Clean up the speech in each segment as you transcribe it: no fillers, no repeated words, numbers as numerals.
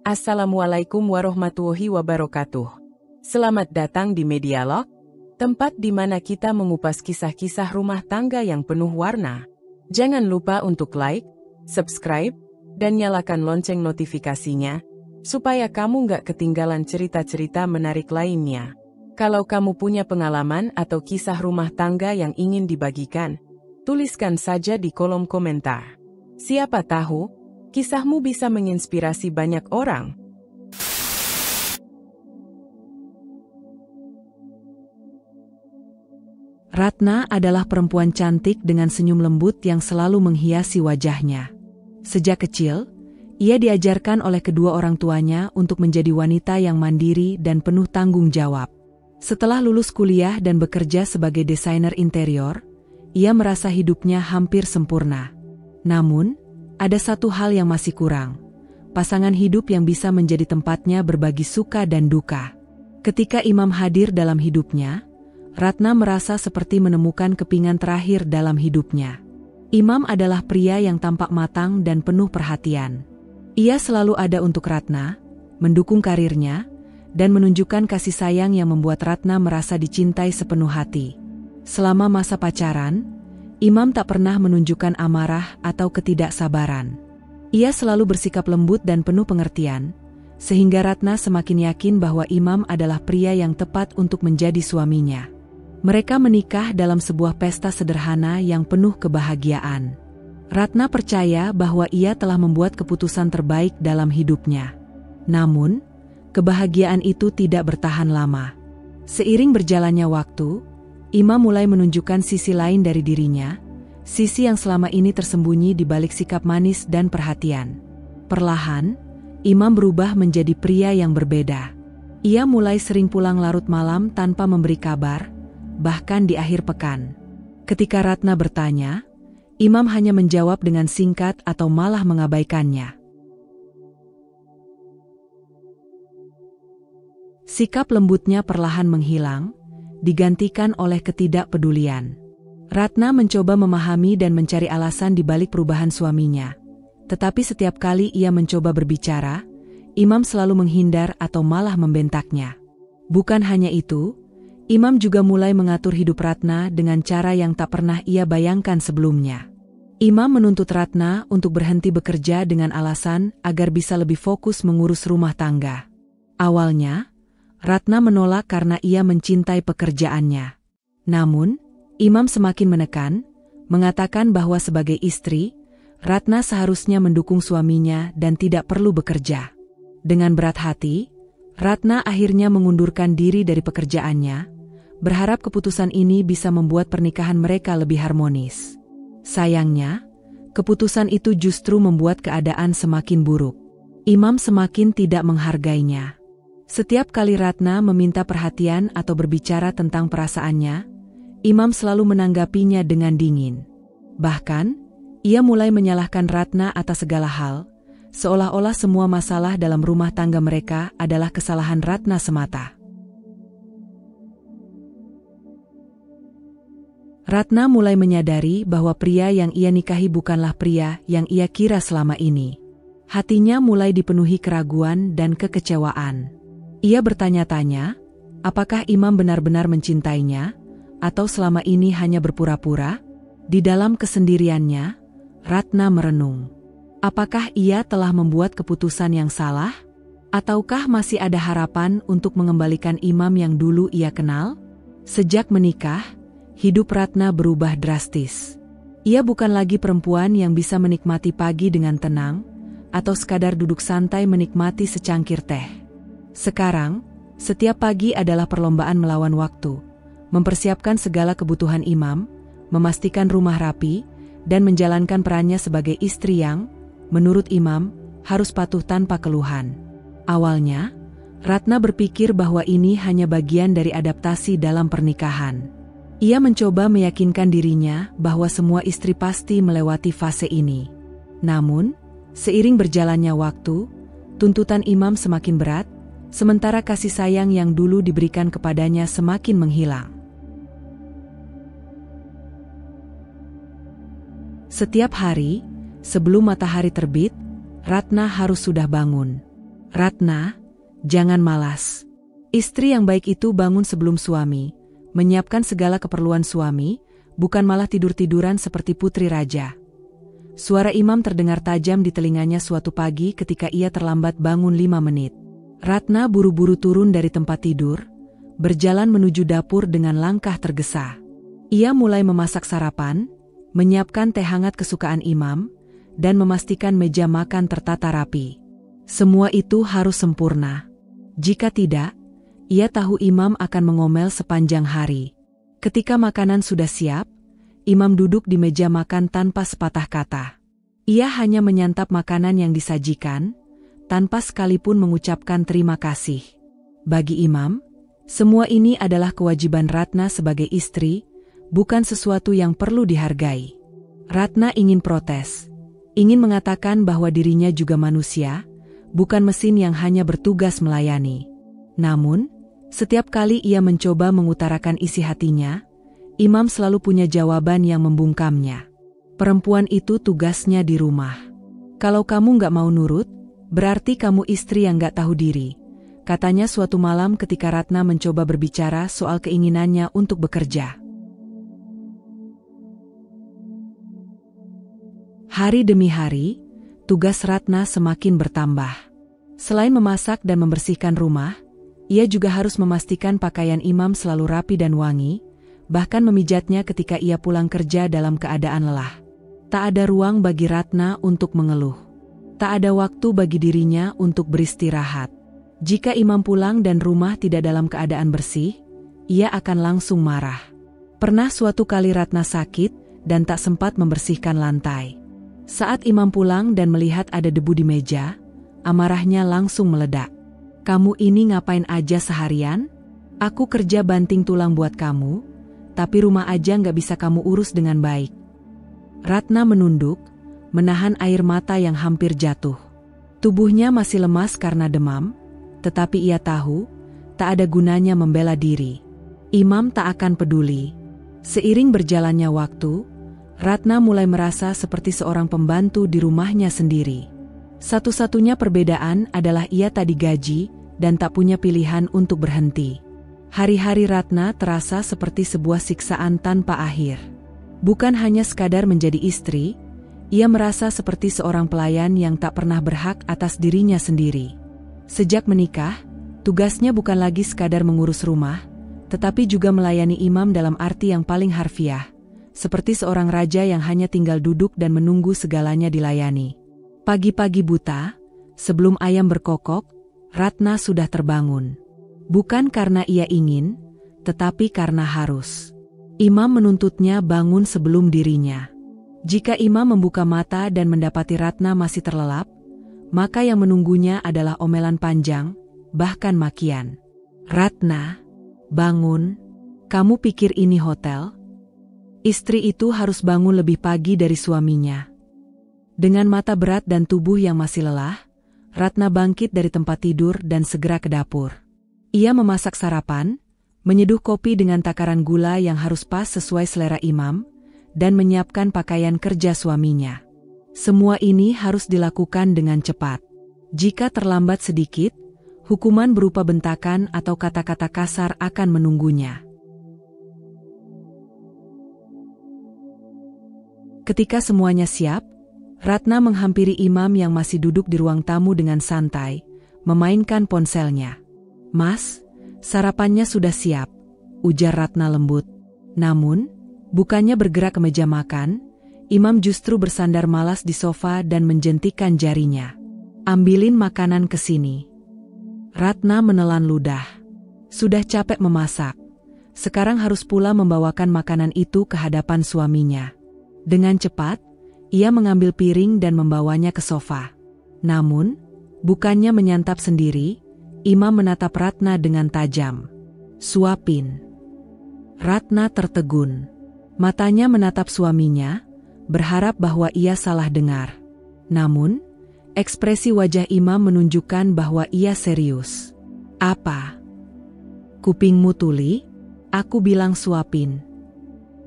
Assalamualaikum warahmatullahi wabarakatuh. Selamat datang di Medialog, tempat di mana kita mengupas kisah-kisah rumah tangga yang penuh warna. Jangan lupa untuk like, subscribe, dan nyalakan lonceng notifikasinya, supaya kamu nggak ketinggalan cerita-cerita menarik lainnya. Kalau kamu punya pengalaman atau kisah rumah tangga yang ingin dibagikan, tuliskan saja di kolom komentar. Siapa tahu, kisahmu bisa menginspirasi banyak orang. Ratna adalah perempuan cantik dengan senyum lembut yang selalu menghiasi wajahnya. Sejak kecil, ia diajarkan oleh kedua orang tuanya untuk menjadi wanita yang mandiri dan penuh tanggung jawab. Setelah lulus kuliah dan bekerja sebagai desainer interior, ia merasa hidupnya hampir sempurna. Namun, ada satu hal yang masih kurang. Pasangan hidup yang bisa menjadi tempatnya berbagi suka dan duka. Ketika Imam hadir dalam hidupnya, Ratna merasa seperti menemukan kepingan terakhir dalam hidupnya. Imam adalah pria yang tampak matang dan penuh perhatian. Ia selalu ada untuk Ratna, mendukung karirnya, dan menunjukkan kasih sayang yang membuat Ratna merasa dicintai sepenuh hati. Selama masa pacaran, Imam tak pernah menunjukkan amarah atau ketidaksabaran. Ia selalu bersikap lembut dan penuh pengertian, sehingga Ratna semakin yakin bahwa Imam adalah pria yang tepat untuk menjadi suaminya. Mereka menikah dalam sebuah pesta sederhana yang penuh kebahagiaan. Ratna percaya bahwa ia telah membuat keputusan terbaik dalam hidupnya. Namun, kebahagiaan itu tidak bertahan lama. Seiring berjalannya waktu, Imam mulai menunjukkan sisi lain dari dirinya, sisi yang selama ini tersembunyi di balik sikap manis dan perhatian. Perlahan, Imam berubah menjadi pria yang berbeda. Ia mulai sering pulang larut malam tanpa memberi kabar, bahkan di akhir pekan. Ketika Ratna bertanya, Imam hanya menjawab dengan singkat atau malah mengabaikannya. Sikap lembutnya perlahan menghilang, digantikan oleh ketidakpedulian. Ratna mencoba memahami dan mencari alasan di balik perubahan suaminya. Tetapi setiap kali ia mencoba berbicara, Imam selalu menghindar atau malah membentaknya. Bukan hanya itu, Imam juga mulai mengatur hidup Ratna dengan cara yang tak pernah ia bayangkan sebelumnya. Imam menuntut Ratna untuk berhenti bekerja dengan alasan agar bisa lebih fokus mengurus rumah tangga. Awalnya, Ratna menolak karena ia mencintai pekerjaannya. Namun, Imam semakin menekan, mengatakan bahwa sebagai istri, Ratna seharusnya mendukung suaminya dan tidak perlu bekerja. Dengan berat hati, Ratna akhirnya mengundurkan diri dari pekerjaannya, berharap keputusan ini bisa membuat pernikahan mereka lebih harmonis. Sayangnya, keputusan itu justru membuat keadaan semakin buruk. Imam semakin tidak menghargainya. Setiap kali Ratna meminta perhatian atau berbicara tentang perasaannya, Imam selalu menanggapinya dengan dingin. Bahkan, ia mulai menyalahkan Ratna atas segala hal, seolah-olah semua masalah dalam rumah tangga mereka adalah kesalahan Ratna semata. Ratna mulai menyadari bahwa pria yang ia nikahi bukanlah pria yang ia kira selama ini. Hatinya mulai dipenuhi keraguan dan kekecewaan. Ia bertanya-tanya, apakah Imam benar-benar mencintainya, atau selama ini hanya berpura-pura? Di dalam kesendiriannya, Ratna merenung. Apakah ia telah membuat keputusan yang salah? Ataukah masih ada harapan untuk mengembalikan Imam yang dulu ia kenal? Sejak menikah, hidup Ratna berubah drastis. Ia bukan lagi perempuan yang bisa menikmati pagi dengan tenang, atau sekadar duduk santai menikmati secangkir teh. Sekarang, setiap pagi adalah perlombaan melawan waktu, mempersiapkan segala kebutuhan Imam, memastikan rumah rapi, dan menjalankan perannya sebagai istri yang, menurut Imam, harus patuh tanpa keluhan. Awalnya, Ratna berpikir bahwa ini hanya bagian dari adaptasi dalam pernikahan. Ia mencoba meyakinkan dirinya bahwa semua istri pasti melewati fase ini. Namun, seiring berjalannya waktu, tuntutan Imam semakin berat, sementara kasih sayang yang dulu diberikan kepadanya semakin menghilang. Setiap hari, sebelum matahari terbit, Ratna harus sudah bangun. Ratna, jangan malas. Istri yang baik itu bangun sebelum suami, menyiapkan segala keperluan suami, bukan malah tidur-tiduran seperti putri raja. Suara imam terdengar tajam di telinganya suatu pagi ketika ia terlambat bangun 5 menit. Ratna buru-buru turun dari tempat tidur, berjalan menuju dapur dengan langkah tergesa. Ia mulai memasak sarapan, menyiapkan teh hangat kesukaan imam, dan memastikan meja makan tertata rapi. Semua itu harus sempurna. Jika tidak, ia tahu imam akan mengomel sepanjang hari. Ketika makanan sudah siap, imam duduk di meja makan tanpa sepatah kata. Ia hanya menyantap makanan yang disajikan, tanpa sekalipun mengucapkan terima kasih. Bagi imam, semua ini adalah kewajiban Ratna sebagai istri, bukan sesuatu yang perlu dihargai. Ratna ingin protes, ingin mengatakan bahwa dirinya juga manusia, bukan mesin yang hanya bertugas melayani. Namun, setiap kali ia mencoba mengutarakan isi hatinya, imam selalu punya jawaban yang membungkamnya. Perempuan itu tugasnya di rumah. Kalau kamu nggak mau nurut, berarti kamu istri yang nggak tahu diri, katanya suatu malam ketika Ratna mencoba berbicara soal keinginannya untuk bekerja. Hari demi hari, tugas Ratna semakin bertambah. Selain memasak dan membersihkan rumah, ia juga harus memastikan pakaian imam selalu rapi dan wangi, bahkan memijatnya ketika ia pulang kerja dalam keadaan lelah. Tak ada ruang bagi Ratna untuk mengeluh. Tak ada waktu bagi dirinya untuk beristirahat. Jika imam pulang dan rumah tidak dalam keadaan bersih, ia akan langsung marah. Pernah suatu kali Ratna sakit dan tak sempat membersihkan lantai. Saat imam pulang dan melihat ada debu di meja, amarahnya langsung meledak. Kamu ini ngapain aja seharian? Aku kerja banting tulang buat kamu, tapi rumah aja nggak bisa kamu urus dengan baik. Ratna menunduk, menahan air mata yang hampir jatuh. Tubuhnya masih lemas karena demam, tetapi ia tahu, tak ada gunanya membela diri. Imam tak akan peduli. Seiring berjalannya waktu, Ratna mulai merasa seperti seorang pembantu di rumahnya sendiri. Satu-satunya perbedaan adalah ia tak digaji dan tak punya pilihan untuk berhenti. Hari-hari Ratna terasa seperti sebuah siksaan tanpa akhir. Bukan hanya sekadar menjadi istri, ia merasa seperti seorang pelayan yang tak pernah berhak atas dirinya sendiri. Sejak menikah, tugasnya bukan lagi sekadar mengurus rumah, tetapi juga melayani imam dalam arti yang paling harfiah, seperti seorang raja yang hanya tinggal duduk dan menunggu segalanya dilayani. Pagi-pagi buta, sebelum ayam berkokok, Ratna sudah terbangun. Bukan karena ia ingin, tetapi karena harus. Imam menuntutnya bangun sebelum dirinya. Jika imam membuka mata dan mendapati Ratna masih terlelap, maka yang menunggunya adalah omelan panjang, bahkan makian. Ratna, bangun. Kamu pikir ini hotel? Istri itu harus bangun lebih pagi dari suaminya. Dengan mata berat dan tubuh yang masih lelah, Ratna bangkit dari tempat tidur dan segera ke dapur. Ia memasak sarapan, menyeduh kopi dengan takaran gula yang harus pas sesuai selera imam, dan menyiapkan pakaian kerja suaminya. Semua ini harus dilakukan dengan cepat. Jika terlambat sedikit, hukuman berupa bentakan atau kata-kata kasar akan menunggunya. Ketika semuanya siap, Ratna menghampiri imam yang masih duduk di ruang tamu dengan santai, memainkan ponselnya. "Mas, sarapannya sudah siap," ujar Ratna lembut. Namun, bukannya bergerak ke meja makan, imam justru bersandar malas di sofa dan menjentikan jarinya. "Ambilin makanan ke sini." Ratna menelan ludah. Sudah capek memasak, sekarang harus pula membawakan makanan itu ke hadapan suaminya. Dengan cepat, ia mengambil piring dan membawanya ke sofa. Namun, bukannya menyantap sendiri, imam menatap Ratna dengan tajam. "Suapin." Ratna tertegun. Matanya menatap suaminya, berharap bahwa ia salah dengar. Namun, ekspresi wajah imam menunjukkan bahwa ia serius. "Apa? Kupingmu tuli? Aku bilang suapin."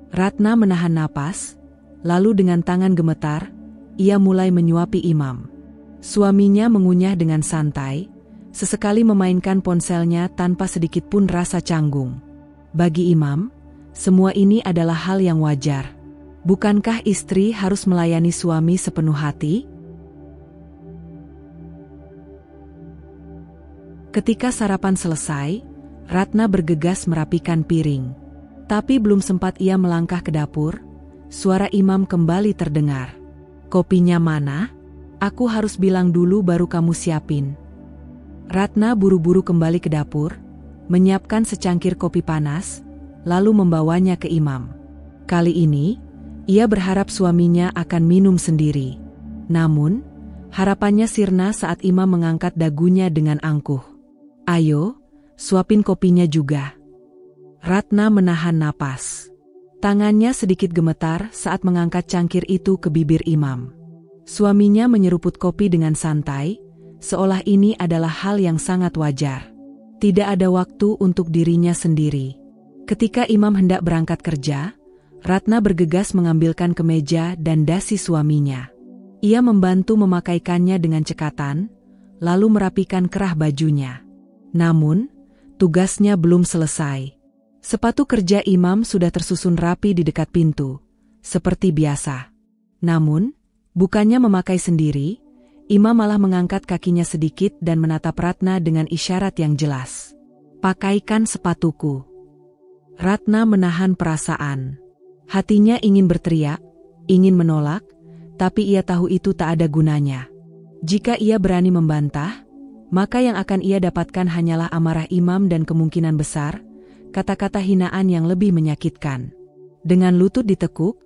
Ratna menahan napas. Lalu dengan tangan gemetar, ia mulai menyuapi imam. Suaminya mengunyah dengan santai, sesekali memainkan ponselnya tanpa sedikit pun rasa canggung. Bagi Imam, semua ini adalah hal yang wajar. Bukankah istri harus melayani suami sepenuh hati? Ketika sarapan selesai, Ratna bergegas merapikan piring. Tapi belum sempat ia melangkah ke dapur, suara Imam kembali terdengar. "Kopinya mana? Aku harus bilang dulu baru kamu siapin." Ratna buru-buru kembali ke dapur, menyiapkan secangkir kopi panas, lalu membawanya ke Imam. Kali ini, ia berharap suaminya akan minum sendiri. Namun, harapannya sirna saat Imam mengangkat dagunya dengan angkuh. "Ayo, suapin kopinya juga." Ratna menahan napas. Tangannya sedikit gemetar saat mengangkat cangkir itu ke bibir Imam. Suaminya menyeruput kopi dengan santai, seolah ini adalah hal yang sangat wajar. Tidak ada waktu untuk dirinya sendiri. Ketika Imam hendak berangkat kerja, Ratna bergegas mengambilkan kemeja dan dasi suaminya. Ia membantu memakaikannya dengan cekatan, lalu merapikan kerah bajunya. Namun, tugasnya belum selesai. Sepatu kerja Imam sudah tersusun rapi di dekat pintu, seperti biasa. Namun, bukannya memakai sendiri, Imam malah mengangkat kakinya sedikit dan menatap Ratna dengan isyarat yang jelas. "Pakaikan sepatuku." Ratna menahan perasaan. Hatinya ingin berteriak, ingin menolak, tapi ia tahu itu tak ada gunanya. Jika ia berani membantah, maka yang akan ia dapatkan hanyalah amarah Imam dan kemungkinan besar kata-kata hinaan yang lebih menyakitkan. Dengan lutut ditekuk,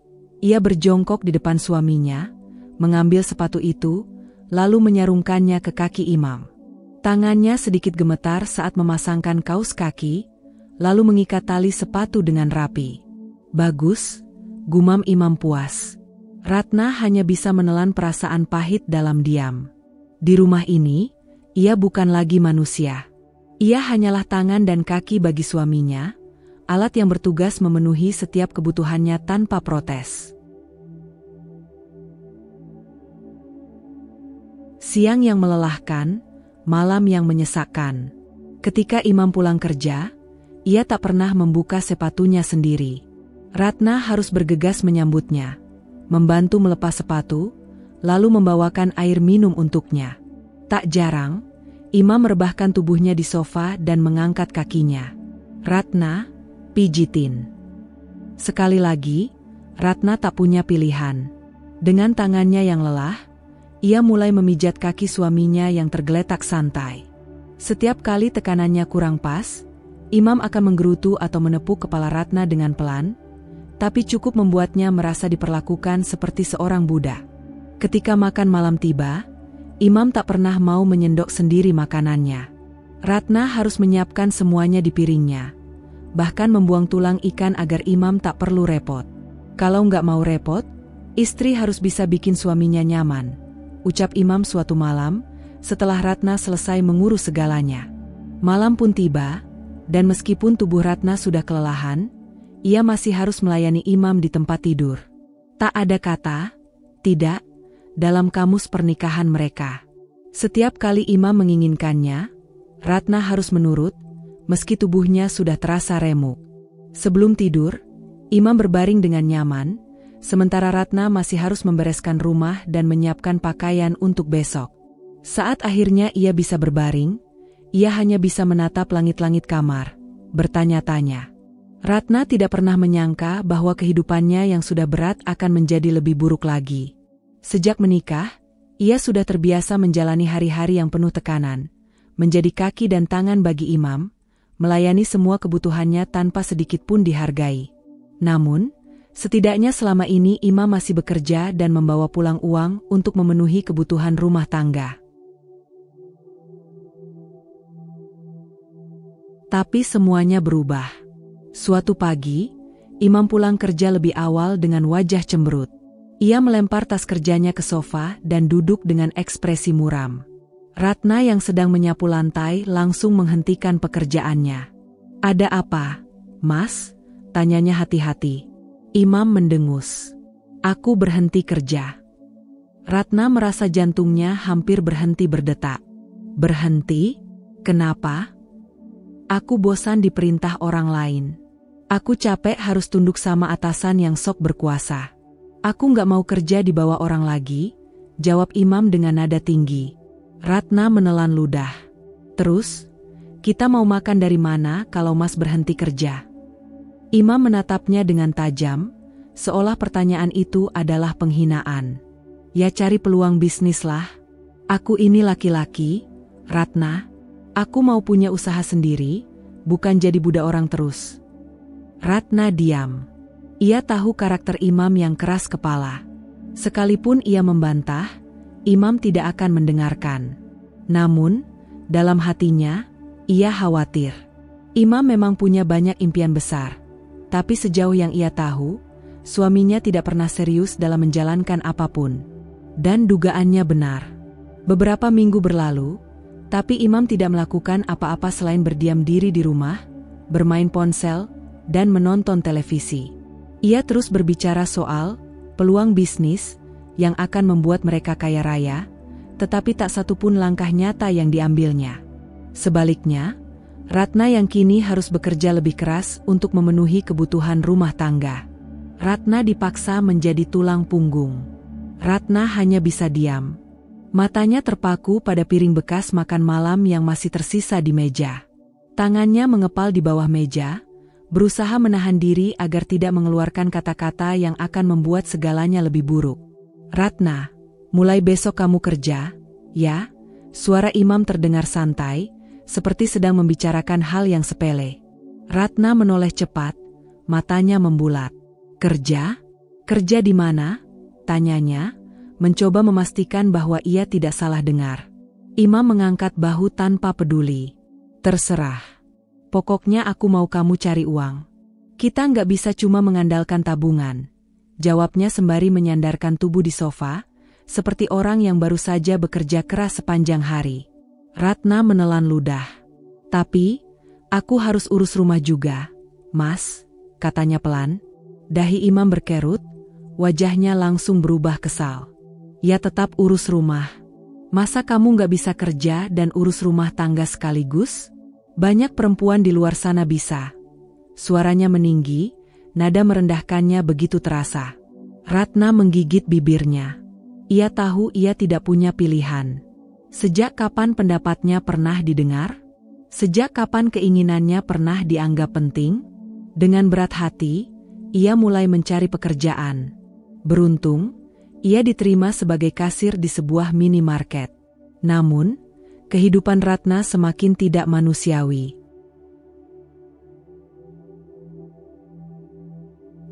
ia berjongkok di depan suaminya, mengambil sepatu itu, lalu menyarungkannya ke kaki Imam. Tangannya sedikit gemetar saat memasangkan kaus kaki, lalu mengikat tali sepatu dengan rapi. "Bagus," gumam Imam puas. Ratna hanya bisa menelan perasaan pahit dalam diam. Di rumah ini, ia bukan lagi manusia. Ia hanyalah tangan dan kaki bagi suaminya, alat yang bertugas memenuhi setiap kebutuhannya tanpa protes. Siang yang melelahkan, malam yang menyesakkan. Ketika Imam pulang kerja, ia tak pernah membuka sepatunya sendiri. Ratna harus bergegas menyambutnya, membantu melepas sepatu, lalu membawakan air minum untuknya. Tak jarang, Imam merebahkan tubuhnya di sofa dan mengangkat kakinya. "Ratna, pijitin." Sekali lagi, Ratna tak punya pilihan. Dengan tangannya yang lelah, ia mulai memijat kaki suaminya yang tergeletak santai. Setiap kali tekanannya kurang pas, Imam akan menggerutu atau menepuk kepala Ratna dengan pelan, tapi cukup membuatnya merasa diperlakukan seperti seorang budak. Ketika makan malam tiba, Imam tak pernah mau menyendok sendiri makanannya. Ratna harus menyiapkan semuanya di piringnya, bahkan membuang tulang ikan agar Imam tak perlu repot. Kalau nggak mau repot, istri harus bisa bikin suaminya nyaman, ucap Imam suatu malam, setelah Ratna selesai mengurus segalanya. Malam pun tiba, dan meskipun tubuh Ratna sudah kelelahan, ia masih harus melayani Imam di tempat tidur. Tak ada kata "tidak" dalam kamus pernikahan mereka. Setiap kali Imam menginginkannya, Ratna harus menurut, meski tubuhnya sudah terasa remuk. Sebelum tidur, Imam berbaring dengan nyaman, sementara Ratna masih harus membereskan rumah dan menyiapkan pakaian untuk besok. Saat akhirnya ia bisa berbaring, ia hanya bisa menatap langit-langit kamar, bertanya-tanya. Ratna tidak pernah menyangka bahwa kehidupannya yang sudah berat akan menjadi lebih buruk lagi. Sejak menikah, ia sudah terbiasa menjalani hari-hari yang penuh tekanan, menjadi kaki dan tangan bagi Imam, melayani semua kebutuhannya tanpa sedikit pun dihargai. Namun, setidaknya selama ini Imam masih bekerja dan membawa pulang uang untuk memenuhi kebutuhan rumah tangga. Tapi semuanya berubah. Suatu pagi, Imam pulang kerja lebih awal dengan wajah cemberut. Ia melempar tas kerjanya ke sofa dan duduk dengan ekspresi muram. Ratna yang sedang menyapu lantai langsung menghentikan pekerjaannya. "Ada apa, Mas?" tanyanya hati-hati. Imam mendengus. "Aku berhenti kerja." Ratna merasa jantungnya hampir berhenti berdetak. "Berhenti? Kenapa? Aku bosan diperintah orang lain. Aku capek harus tunduk sama atasan yang sok berkuasa. Aku nggak mau kerja di bawah orang lagi, jawab Imam dengan nada tinggi. Ratna menelan ludah. Terus, kita mau makan dari mana kalau Mas berhenti kerja? Imam menatapnya dengan tajam, seolah pertanyaan itu adalah penghinaan. Ya cari peluang bisnis lah. Aku ini laki-laki, Ratna. Aku mau punya usaha sendiri, bukan jadi budak orang terus. Ratna diam. Ia tahu karakter Imam yang keras kepala. Sekalipun ia membantah, Imam tidak akan mendengarkan. Namun, dalam hatinya, ia khawatir. Imam memang punya banyak impian besar. Tapi sejauh yang ia tahu, suaminya tidak pernah serius dalam menjalankan apapun. Dan dugaannya benar. Beberapa minggu berlalu, tapi Imam tidak melakukan apa-apa selain berdiam diri di rumah, bermain ponsel, dan menonton televisi. Ia terus berbicara soal peluang bisnis yang akan membuat mereka kaya raya, tetapi tak satupun langkah nyata yang diambilnya. Sebaliknya, Ratna yang kini harus bekerja lebih keras untuk memenuhi kebutuhan rumah tangga. Ratna dipaksa menjadi tulang punggung. Ratna hanya bisa diam. Matanya terpaku pada piring bekas makan malam yang masih tersisa di meja. Tangannya mengepal di bawah meja, berusaha menahan diri agar tidak mengeluarkan kata-kata yang akan membuat segalanya lebih buruk. Ratna, mulai besok kamu kerja, ya? Suara Imam terdengar santai, seperti sedang membicarakan hal yang sepele. Ratna menoleh cepat, matanya membulat. Kerja? Kerja di mana? Tanyanya, mencoba memastikan bahwa ia tidak salah dengar. Imam mengangkat bahu tanpa peduli. Terserah. Pokoknya aku mau kamu cari uang. Kita nggak bisa cuma mengandalkan tabungan, jawabnya sembari menyandarkan tubuh di sofa, seperti orang yang baru saja bekerja keras sepanjang hari. Ratna menelan ludah. Tapi, aku harus urus rumah juga, Mas, katanya pelan. Dahi Imam berkerut, wajahnya langsung berubah kesal. Ya tetap urus rumah. Masa kamu nggak bisa kerja dan urus rumah tangga sekaligus? Banyak perempuan di luar sana bisa. Suaranya meninggi, nada merendahkannya begitu terasa. Ratna menggigit bibirnya. Ia tahu ia tidak punya pilihan. Sejak kapan pendapatnya pernah didengar? Sejak kapan keinginannya pernah dianggap penting? Dengan berat hati, ia mulai mencari pekerjaan. Beruntung, ia diterima sebagai kasir di sebuah minimarket. Namun, kehidupan Ratna semakin tidak manusiawi.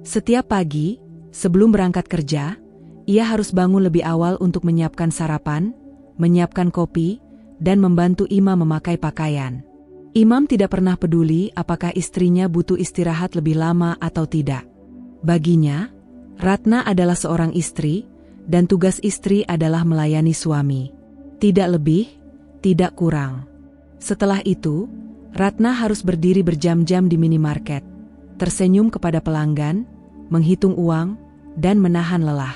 Setiap pagi, sebelum berangkat kerja, ia harus bangun lebih awal untuk menyiapkan sarapan, menyiapkan kopi, dan membantu Imam memakai pakaian. Imam tidak pernah peduli apakah istrinya butuh istirahat lebih lama atau tidak. Baginya, Ratna adalah seorang istri, dan tugas istri adalah melayani suami. Tidak lebih, tidak kurang. Setelah itu, Ratna harus berdiri berjam-jam di minimarket, tersenyum kepada pelanggan, menghitung uang, dan menahan lelah.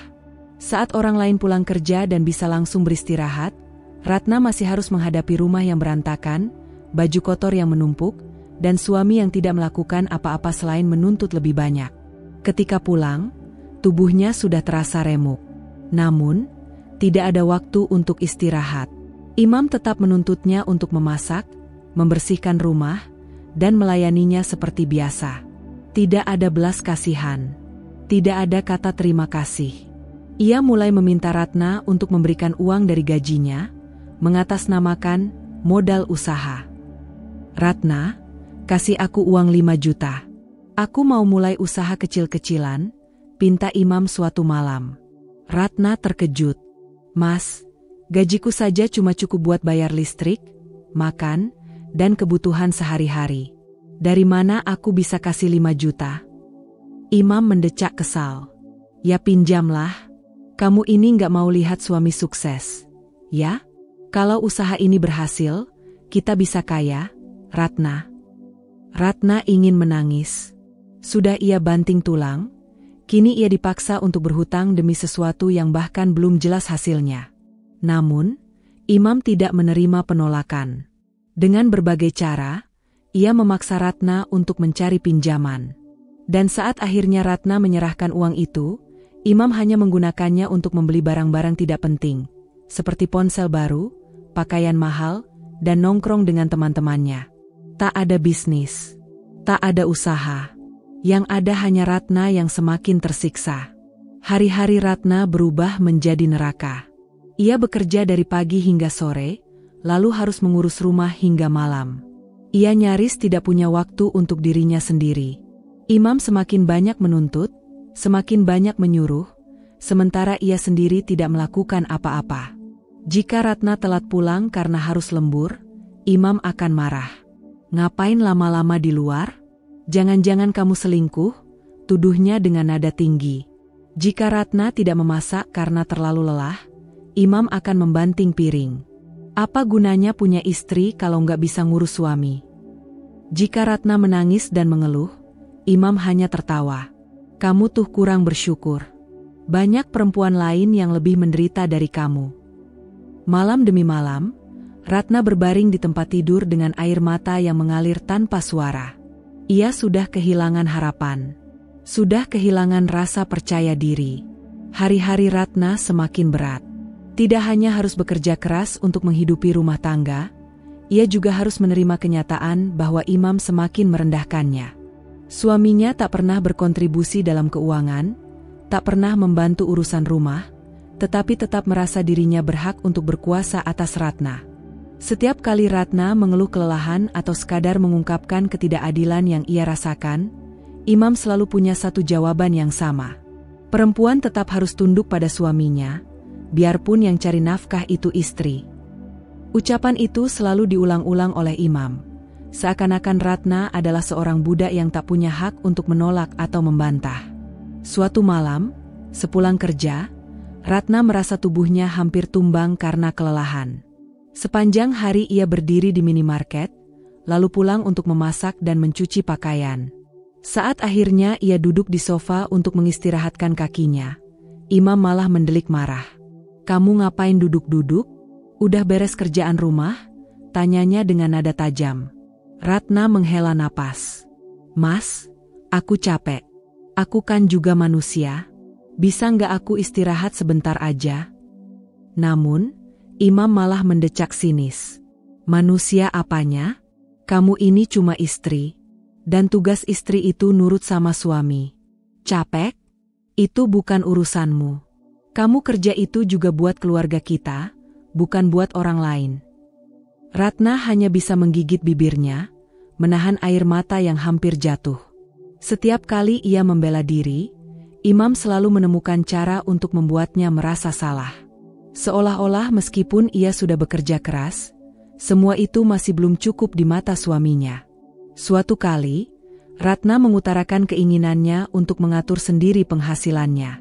Saat orang lain pulang kerja dan bisa langsung beristirahat, Ratna masih harus menghadapi rumah yang berantakan, baju kotor yang menumpuk, dan suami yang tidak melakukan apa-apa selain menuntut lebih banyak. Ketika pulang, tubuhnya sudah terasa remuk. Namun, tidak ada waktu untuk istirahat. Imam tetap menuntutnya untuk memasak, membersihkan rumah, dan melayaninya seperti biasa. Tidak ada belas kasihan. Tidak ada kata terima kasih. Ia mulai meminta Ratna untuk memberikan uang dari gajinya, mengatasnamakan modal usaha. Ratna, kasih aku uang 5 juta. Aku mau mulai usaha kecil-kecilan, pinta Imam suatu malam. Ratna terkejut. Mas, gajiku saja cuma cukup buat bayar listrik, makan, dan kebutuhan sehari-hari. Dari mana aku bisa kasih 5 juta? Imam mendecak kesal. Ya pinjamlah. Kamu ini nggak mau lihat suami sukses, ya? Kalau usaha ini berhasil, kita bisa kaya, Ratna. Ratna ingin menangis. Sudah ia banting tulang, kini ia dipaksa untuk berhutang demi sesuatu yang bahkan belum jelas hasilnya. Namun, Imam tidak menerima penolakan. Dengan berbagai cara, ia memaksa Ratna untuk mencari pinjaman. Dan saat akhirnya Ratna menyerahkan uang itu, Imam hanya menggunakannya untuk membeli barang-barang tidak penting, seperti ponsel baru, pakaian mahal, dan nongkrong dengan teman-temannya. Tak ada bisnis, tak ada usaha. Yang ada hanya Ratna yang semakin tersiksa. Hari-hari Ratna berubah menjadi neraka. Ia bekerja dari pagi hingga sore, lalu harus mengurus rumah hingga malam. Ia nyaris tidak punya waktu untuk dirinya sendiri. Imam semakin banyak menuntut, semakin banyak menyuruh, sementara ia sendiri tidak melakukan apa-apa. Jika Ratna telat pulang karena harus lembur, Imam akan marah. "Ngapain lama-lama di luar? Jangan-jangan kamu selingkuh?" tuduhnya dengan nada tinggi. Jika Ratna tidak memasak karena terlalu lelah, Imam akan membanting piring. Apa gunanya punya istri kalau nggak bisa ngurus suami? Jika Ratna menangis dan mengeluh, Imam hanya tertawa. "Kamu tuh kurang bersyukur. Banyak perempuan lain yang lebih menderita dari kamu." Malam demi malam, Ratna berbaring di tempat tidur dengan air mata yang mengalir tanpa suara. Ia sudah kehilangan harapan. Sudah kehilangan rasa percaya diri. Hari-hari Ratna semakin berat. Tidak hanya harus bekerja keras untuk menghidupi rumah tangga, ia juga harus menerima kenyataan bahwa Imam semakin merendahkannya. Suaminya tak pernah berkontribusi dalam keuangan, tak pernah membantu urusan rumah, tetapi tetap merasa dirinya berhak untuk berkuasa atas Ratna. Setiap kali Ratna mengeluh kelelahan atau sekadar mengungkapkan ketidakadilan yang ia rasakan, Imam selalu punya satu jawaban yang sama. Perempuan tetap harus tunduk pada suaminya, biarpun yang cari nafkah itu istri. Ucapan itu selalu diulang-ulang oleh Imam, seakan-akan Ratna adalah seorang budak yang tak punya hak untuk menolak atau membantah. Suatu malam, sepulang kerja, Ratna merasa tubuhnya hampir tumbang karena kelelahan. Sepanjang hari ia berdiri di minimarket, lalu pulang untuk memasak dan mencuci pakaian. Saat akhirnya ia duduk di sofa untuk mengistirahatkan kakinya, Imam malah mendelik marah. "Kamu ngapain duduk-duduk? Udah beres kerjaan rumah?" tanyanya dengan nada tajam. Ratna menghela napas. "Mas, aku capek. Aku kan juga manusia. Bisa nggak aku istirahat sebentar aja?" Namun, Imam malah mendecak sinis. "Manusia apanya? Kamu ini cuma istri. Dan tugas istri itu nurut sama suami. Capek? Itu bukan urusanmu. Kamu kerja itu juga buat keluarga kita, bukan buat orang lain." Ratna hanya bisa menggigit bibirnya, menahan air mata yang hampir jatuh. Setiap kali ia membela diri, Imam selalu menemukan cara untuk membuatnya merasa salah. Seolah-olah meskipun ia sudah bekerja keras, semua itu masih belum cukup di mata suaminya. Suatu kali, Ratna mengutarakan keinginannya untuk mengatur sendiri penghasilannya.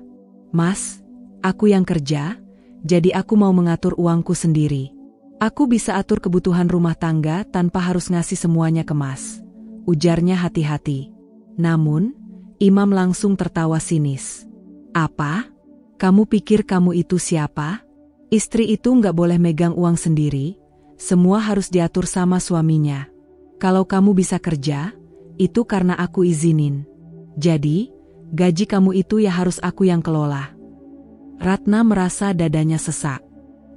"Mas, aku yang kerja, jadi aku mau mengatur uangku sendiri. Aku bisa atur kebutuhan rumah tangga tanpa harus ngasih semuanya ke Mas," ujarnya hati-hati. Namun, Imam langsung tertawa sinis. "Apa? Kamu pikir kamu itu siapa? Istri itu nggak boleh megang uang sendiri, semua harus diatur sama suaminya. Kalau kamu bisa kerja, itu karena aku izinin. Jadi, gaji kamu itu ya harus aku yang kelola." Ratna merasa dadanya sesak.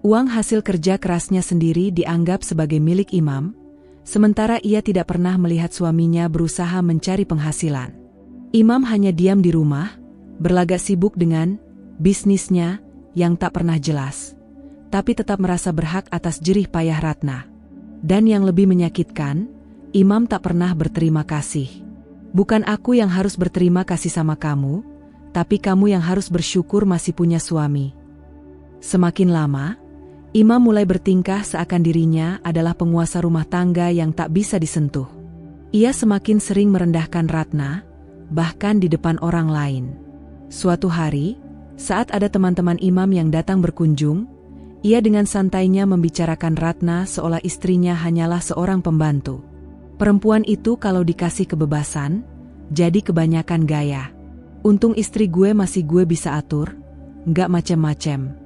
Uang hasil kerja kerasnya sendiri dianggap sebagai milik Imam, sementara ia tidak pernah melihat suaminya berusaha mencari penghasilan. Imam hanya diam di rumah, berlagak sibuk dengan bisnisnya yang tak pernah jelas, tapi tetap merasa berhak atas jerih payah Ratna. Dan yang lebih menyakitkan, Imam tak pernah berterima kasih. "Bukan aku yang harus berterima kasih sama kamu, tapi kamu yang harus bersyukur masih punya suami." Semakin lama, Imam mulai bertingkah seakan dirinya adalah penguasa rumah tangga yang tak bisa disentuh. Ia semakin sering merendahkan Ratna, bahkan di depan orang lain. Suatu hari, saat ada teman-teman Imam yang datang berkunjung, ia dengan santainya membicarakan Ratna seolah istrinya hanyalah seorang pembantu. "Perempuan itu kalau dikasih kebebasan, jadi kebanyakan gaya. Untung istri gue masih gue bisa atur, nggak macem-macem.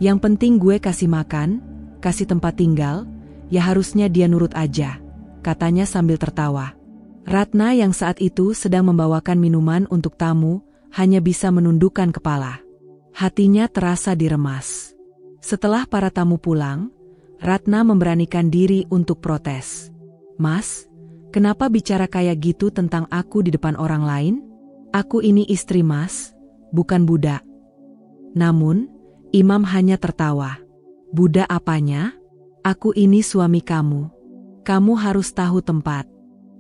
Yang penting gue kasih makan, kasih tempat tinggal, Ya harusnya dia nurut aja, katanya sambil tertawa. Ratna yang saat itu sedang membawakan minuman untuk tamu, hanya bisa menundukkan kepala. Hatinya terasa diremas. Setelah para tamu pulang, Ratna memberanikan diri untuk protes. "Mas, kenapa bicara kayak gitu tentang aku di depan orang lain? Aku ini istri Mas, bukan budak." Namun, Imam hanya tertawa. "Budak apanya? Aku ini suami kamu. Kamu harus tahu tempat."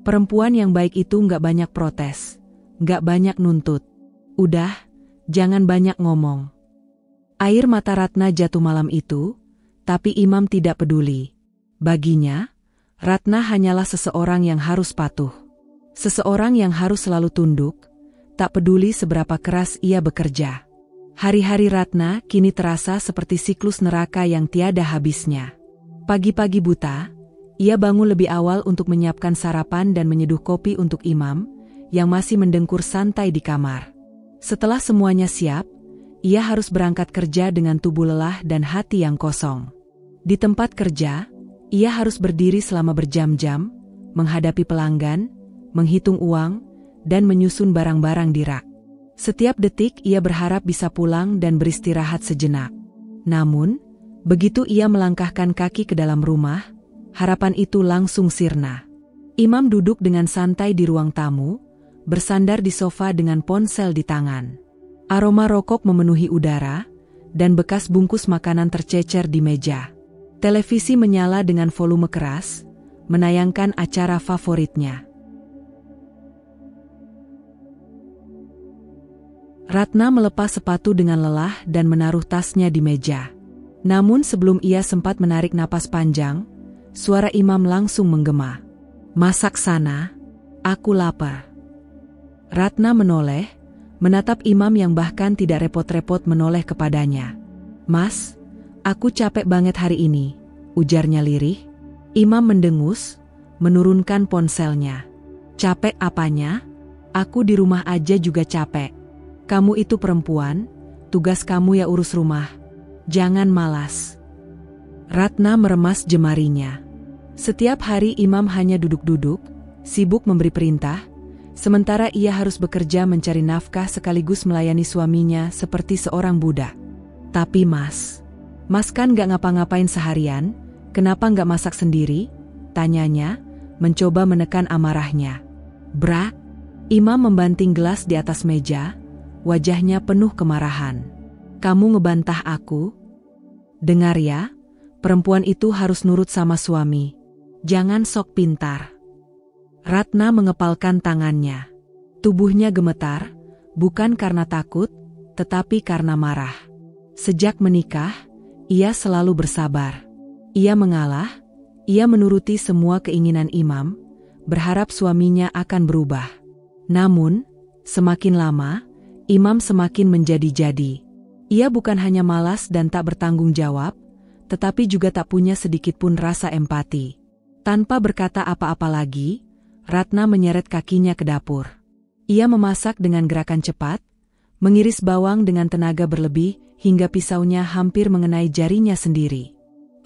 Perempuan yang baik itu nggak banyak protes, nggak banyak nuntut. "Udah, jangan banyak ngomong." Air mata Ratna jatuh malam itu, tapi Imam tidak peduli. Baginya, Ratna hanyalah seseorang yang harus patuh. Seseorang yang harus selalu tunduk, tak peduli seberapa keras ia bekerja. Hari-hari Ratna kini terasa seperti siklus neraka yang tiada habisnya. Pagi-pagi buta, ia bangun lebih awal untuk menyiapkan sarapan dan menyeduh kopi untuk Imam, yang masih mendengkur santai di kamar. Setelah semuanya siap, ia harus berangkat kerja dengan tubuh lelah dan hati yang kosong. Di tempat kerja, ia harus berdiri selama berjam-jam, menghadapi pelanggan, menghitung uang, dan menyusun barang-barang di rak. Setiap detik ia berharap bisa pulang dan beristirahat sejenak. Namun, begitu ia melangkahkan kaki ke dalam rumah, harapan itu langsung sirna. Imam duduk dengan santai di ruang tamu, bersandar di sofa dengan ponsel di tangan. Aroma rokok memenuhi udara, dan bekas bungkus makanan tercecer di meja. Televisi menyala dengan volume keras, menayangkan acara favoritnya. Ratna melepas sepatu dengan lelah dan menaruh tasnya di meja. Namun sebelum ia sempat menarik napas panjang, suara Imam langsung menggema. "Masak sana, aku lapar." Ratna menoleh, menatap Imam yang bahkan tidak repot-repot menoleh kepadanya. "Mas, aku capek banget hari ini," ujarnya lirih. Imam mendengus, menurunkan ponselnya. "Capek apanya? Aku di rumah aja juga capek. Kamu itu perempuan, tugas kamu ya urus rumah. Jangan malas." Ratna meremas jemarinya. Setiap hari Imam hanya duduk-duduk, sibuk memberi perintah, sementara ia harus bekerja mencari nafkah sekaligus melayani suaminya seperti seorang budak. "Tapi mas kan gak ngapa-ngapain seharian, kenapa gak masak sendiri?" tanyanya, mencoba menekan amarahnya. "Brak!" Imam membanting gelas di atas meja, wajahnya penuh kemarahan. "Kamu ngebantah aku? Dengar ya, perempuan itu harus nurut sama suami. Jangan sok pintar." Ratna mengepalkan tangannya. Tubuhnya gemetar, bukan karena takut, tetapi karena marah. Sejak menikah, ia selalu bersabar. Ia mengalah, ia menuruti semua keinginan Imam, berharap suaminya akan berubah. Namun, semakin lama, Imam semakin menjadi-jadi. Ia bukan hanya malas dan tak bertanggung jawab, tetapi juga tak punya sedikitpun rasa empati. Tanpa berkata apa-apa lagi, Ratna menyeret kakinya ke dapur. Ia memasak dengan gerakan cepat, mengiris bawang dengan tenaga berlebih hingga pisaunya hampir mengenai jarinya sendiri.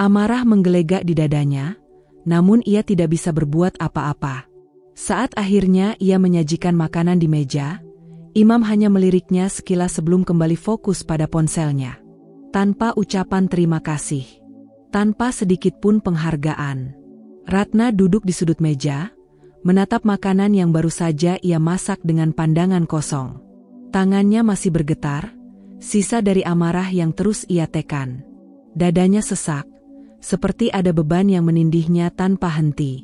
Amarah menggelegak di dadanya, namun ia tidak bisa berbuat apa-apa. Saat akhirnya ia menyajikan makanan di meja, Imam hanya meliriknya sekilas sebelum kembali fokus pada ponselnya. Tanpa ucapan terima kasih, tanpa sedikit pun penghargaan. Ratna duduk di sudut meja, menatap makanan yang baru saja ia masak dengan pandangan kosong. Tangannya masih bergetar, sisa dari amarah yang terus ia tekan. Dadanya sesak, seperti ada beban yang menindihnya tanpa henti.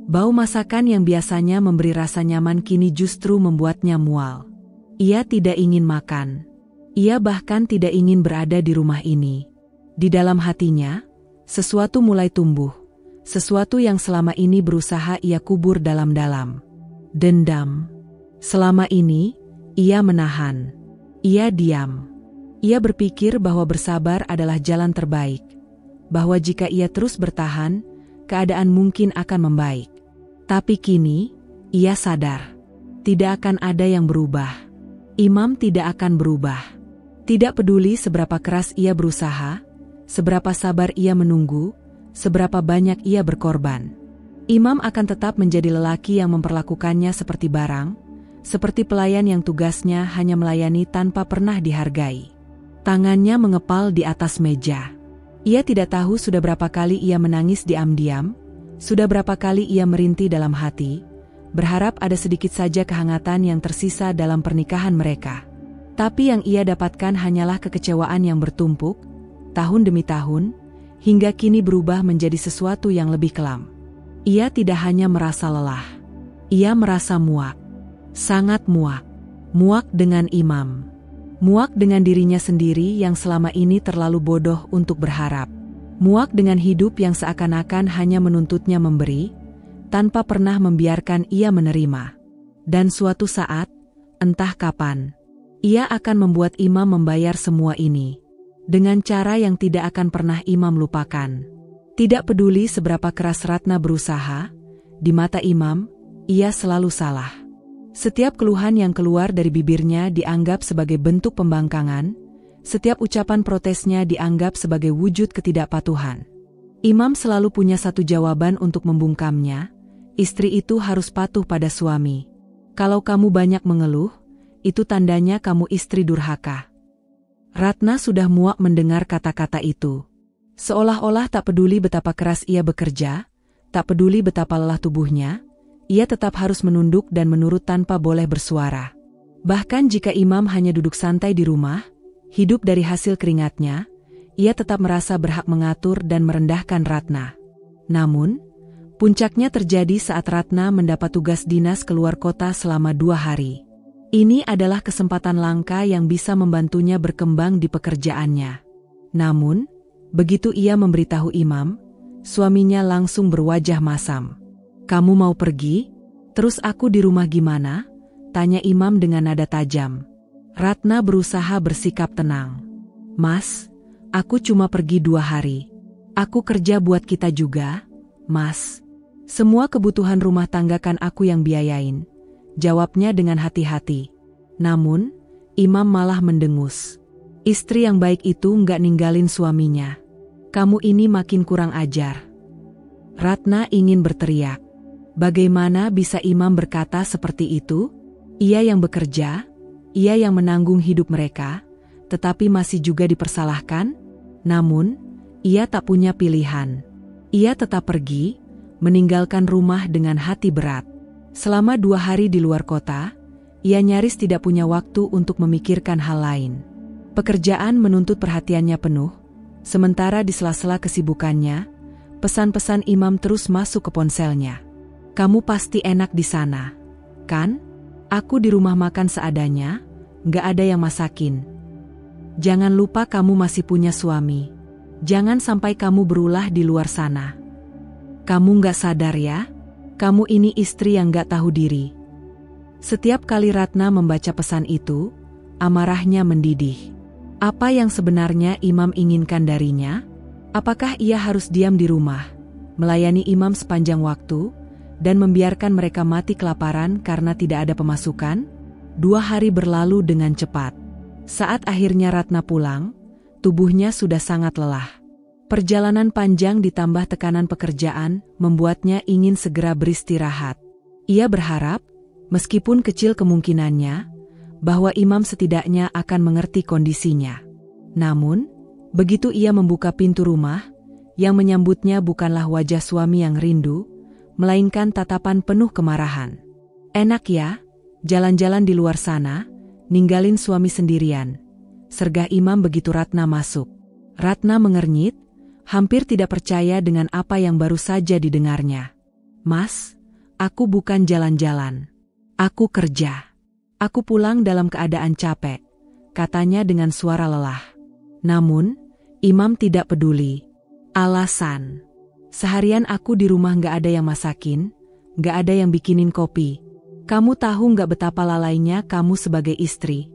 Bau masakan yang biasanya memberi rasa nyaman kini justru membuatnya mual. Ia tidak ingin makan. Ia bahkan tidak ingin berada di rumah ini. Di dalam hatinya, sesuatu mulai tumbuh. Sesuatu yang selama ini berusaha ia kubur dalam-dalam. Dendam. Selama ini, ia menahan. Ia diam. Ia berpikir bahwa bersabar adalah jalan terbaik. Bahwa jika ia terus bertahan, keadaan mungkin akan membaik. Tapi kini, ia sadar. Tidak akan ada yang berubah. Imam tidak akan berubah. Tidak peduli seberapa keras ia berusaha, seberapa sabar ia menunggu, seberapa banyak ia berkorban. Imam akan tetap menjadi lelaki yang memperlakukannya seperti barang, seperti pelayan yang tugasnya hanya melayani tanpa pernah dihargai. Tangannya mengepal di atas meja. Ia tidak tahu sudah berapa kali ia menangis diam-diam, sudah berapa kali ia merintih dalam hati, berharap ada sedikit saja kehangatan yang tersisa dalam pernikahan mereka. Tapi yang ia dapatkan hanyalah kekecewaan yang bertumpuk, tahun demi tahun, hingga kini berubah menjadi sesuatu yang lebih kelam. Ia tidak hanya merasa lelah, ia merasa muak, sangat muak. Muak dengan Imam. Muak dengan dirinya sendiri yang selama ini terlalu bodoh untuk berharap. Muak dengan hidup yang seakan-akan hanya menuntutnya memberi, tanpa pernah membiarkan ia menerima. Dan suatu saat, entah kapan, ia akan membuat Imam membayar semua ini. Dengan cara yang tidak akan pernah Imam lupakan. Tidak peduli seberapa keras Ratna berusaha, di mata Imam, ia selalu salah. Setiap keluhan yang keluar dari bibirnya dianggap sebagai bentuk pembangkangan, setiap ucapan protesnya dianggap sebagai wujud ketidakpatuhan. Imam selalu punya satu jawaban untuk membungkamnya, istri itu harus patuh pada suami. Kalau kamu banyak mengeluh, itu tandanya kamu istri durhaka. Ratna sudah muak mendengar kata-kata itu. Seolah-olah tak peduli betapa keras ia bekerja, tak peduli betapa lelah tubuhnya, ia tetap harus menunduk dan menurut tanpa boleh bersuara. Bahkan jika Imam hanya duduk santai di rumah, hidup dari hasil keringatnya, ia tetap merasa berhak mengatur dan merendahkan Ratna. Namun, puncaknya terjadi saat Ratna mendapat tugas dinas keluar kota selama 2 hari. Ini adalah kesempatan langka yang bisa membantunya berkembang di pekerjaannya. Namun, begitu ia memberitahu Imam, suaminya langsung berwajah masam. "Kamu mau pergi? Terus aku di rumah gimana?" tanya Imam dengan nada tajam. Ratna berusaha bersikap tenang. "Mas, aku cuma pergi 2 hari. Aku kerja buat kita juga, Mas. Semua kebutuhan rumah tangga kan aku yang biayain," jawabnya dengan hati-hati. Namun, Imam malah mendengus. Istri yang baik itu nggak ninggalin suaminya. "Kamu ini makin kurang ajar." Ratna ingin berteriak. Bagaimana bisa Imam berkata seperti itu? Ia yang bekerja, ia yang menanggung hidup mereka, tetapi masih juga dipersalahkan? Namun, ia tak punya pilihan. Ia tetap pergi, meninggalkan rumah dengan hati berat. Selama 2 hari di luar kota, ia nyaris tidak punya waktu untuk memikirkan hal lain. Pekerjaan menuntut perhatiannya penuh, sementara di sela-sela kesibukannya, pesan-pesan Imam terus masuk ke ponselnya. "Kamu pasti enak di sana, kan? Aku di rumah makan seadanya, nggak ada yang masakin. Jangan lupa kamu masih punya suami. Jangan sampai kamu berulah di luar sana. Kamu nggak sadar ya? Kamu ini istri yang nggak tahu diri." Setiap kali Ratna membaca pesan itu, amarahnya mendidih. Apa yang sebenarnya Imam inginkan darinya? Apakah ia harus diam di rumah, melayani Imam sepanjang waktu, dan membiarkan mereka mati kelaparan karena tidak ada pemasukan? 2 hari berlalu dengan cepat. Saat akhirnya Ratna pulang, tubuhnya sudah sangat lelah. Perjalanan panjang ditambah tekanan pekerjaan membuatnya ingin segera beristirahat. Ia berharap, meskipun kecil kemungkinannya, bahwa Imam setidaknya akan mengerti kondisinya. Namun, begitu ia membuka pintu rumah, yang menyambutnya bukanlah wajah suami yang rindu, melainkan tatapan penuh kemarahan. "Enak ya, jalan-jalan di luar sana, ninggalin suami sendirian," sergah Imam begitu Ratna masuk. Ratna mengernyit, hampir tidak percaya dengan apa yang baru saja didengarnya. "Mas, aku bukan jalan-jalan. Aku kerja. Aku pulang dalam keadaan capek," katanya dengan suara lelah. Namun, Imam tidak peduli. "Alasan? Seharian aku di rumah nggak ada yang masakin, nggak ada yang bikinin kopi. Kamu tahu nggak betapa lalainya kamu sebagai istri?"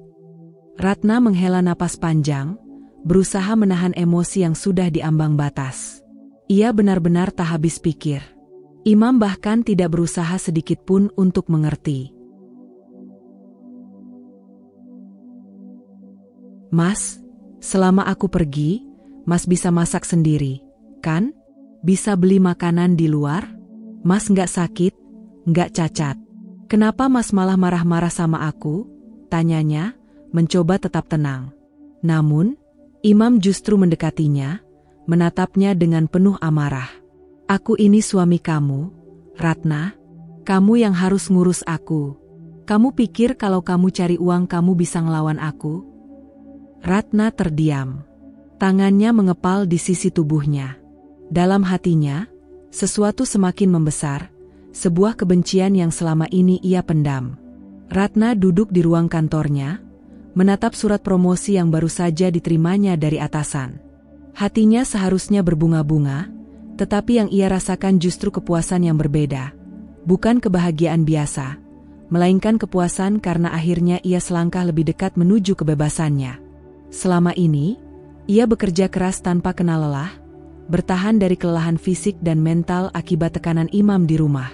Ratna menghela napas panjang, berusaha menahan emosi yang sudah diambang batas. Ia benar-benar tak habis pikir. Imam bahkan tidak berusaha sedikit pun untuk mengerti. "Mas, selama aku pergi, Mas bisa masak sendiri, kan? Bisa beli makanan di luar? Mas nggak sakit, nggak cacat. Kenapa Mas malah marah-marah sama aku? Tanyanya, mencoba tetap tenang. Namun, Imam justru mendekatinya, menatapnya dengan penuh amarah. Aku ini suami kamu, Ratna. Kamu yang harus ngurus aku. Kamu pikir kalau kamu cari uang kamu bisa ngelawan aku? Ratna terdiam. Tangannya mengepal di sisi tubuhnya. Dalam hatinya, sesuatu semakin membesar, sebuah kebencian yang selama ini ia pendam. Ratna duduk di ruang kantornya, menatap surat promosi yang baru saja diterimanya dari atasan. Hatinya seharusnya berbunga-bunga, tetapi yang ia rasakan justru kepuasan yang berbeda. Bukan kebahagiaan biasa, melainkan kepuasan karena akhirnya ia selangkah lebih dekat menuju kebebasannya. Selama ini, ia bekerja keras tanpa kenal lelah, bertahan dari kelelahan fisik dan mental akibat tekanan Imam di rumah.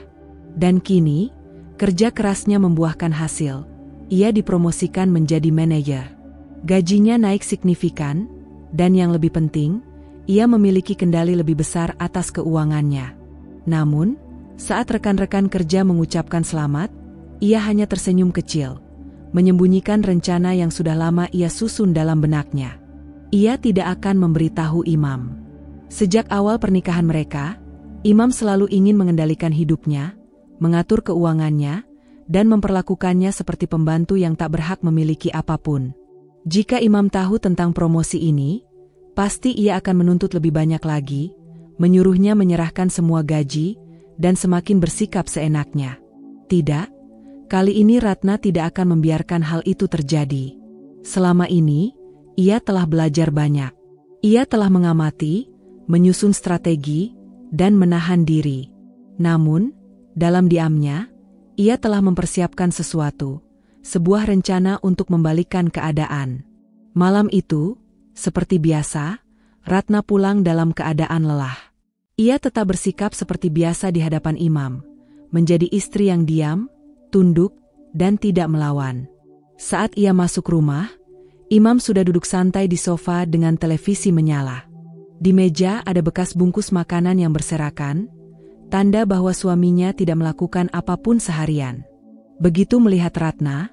Dan kini, kerja kerasnya membuahkan hasil. Ia dipromosikan menjadi manajer. Gajinya naik signifikan, dan yang lebih penting, ia memiliki kendali lebih besar atas keuangannya. Namun, saat rekan-rekan kerja mengucapkan selamat, ia hanya tersenyum kecil, menyembunyikan rencana yang sudah lama ia susun dalam benaknya. Ia tidak akan memberitahu Imam. Sejak awal pernikahan mereka, Imam selalu ingin mengendalikan hidupnya, mengatur keuangannya, dan memperlakukannya seperti pembantu yang tak berhak memiliki apapun. Jika Imam tahu tentang promosi ini, pasti ia akan menuntut lebih banyak lagi, menyuruhnya menyerahkan semua gaji, dan semakin bersikap seenaknya. Tidak, kali ini Ratna tidak akan membiarkan hal itu terjadi. Selama ini, ia telah belajar banyak. Ia telah mengamati, menyusun strategi, dan menahan diri. Namun, dalam diamnya, ia telah mempersiapkan sesuatu, sebuah rencana untuk membalikkan keadaan. Malam itu, seperti biasa, Ratna pulang dalam keadaan lelah. Ia tetap bersikap seperti biasa di hadapan Imam, menjadi istri yang diam, tunduk, dan tidak melawan. Saat ia masuk rumah, Imam sudah duduk santai di sofa dengan televisi menyala. Di meja ada bekas bungkus makanan yang berserakan, tanda bahwa suaminya tidak melakukan apapun seharian. Begitu melihat Ratna,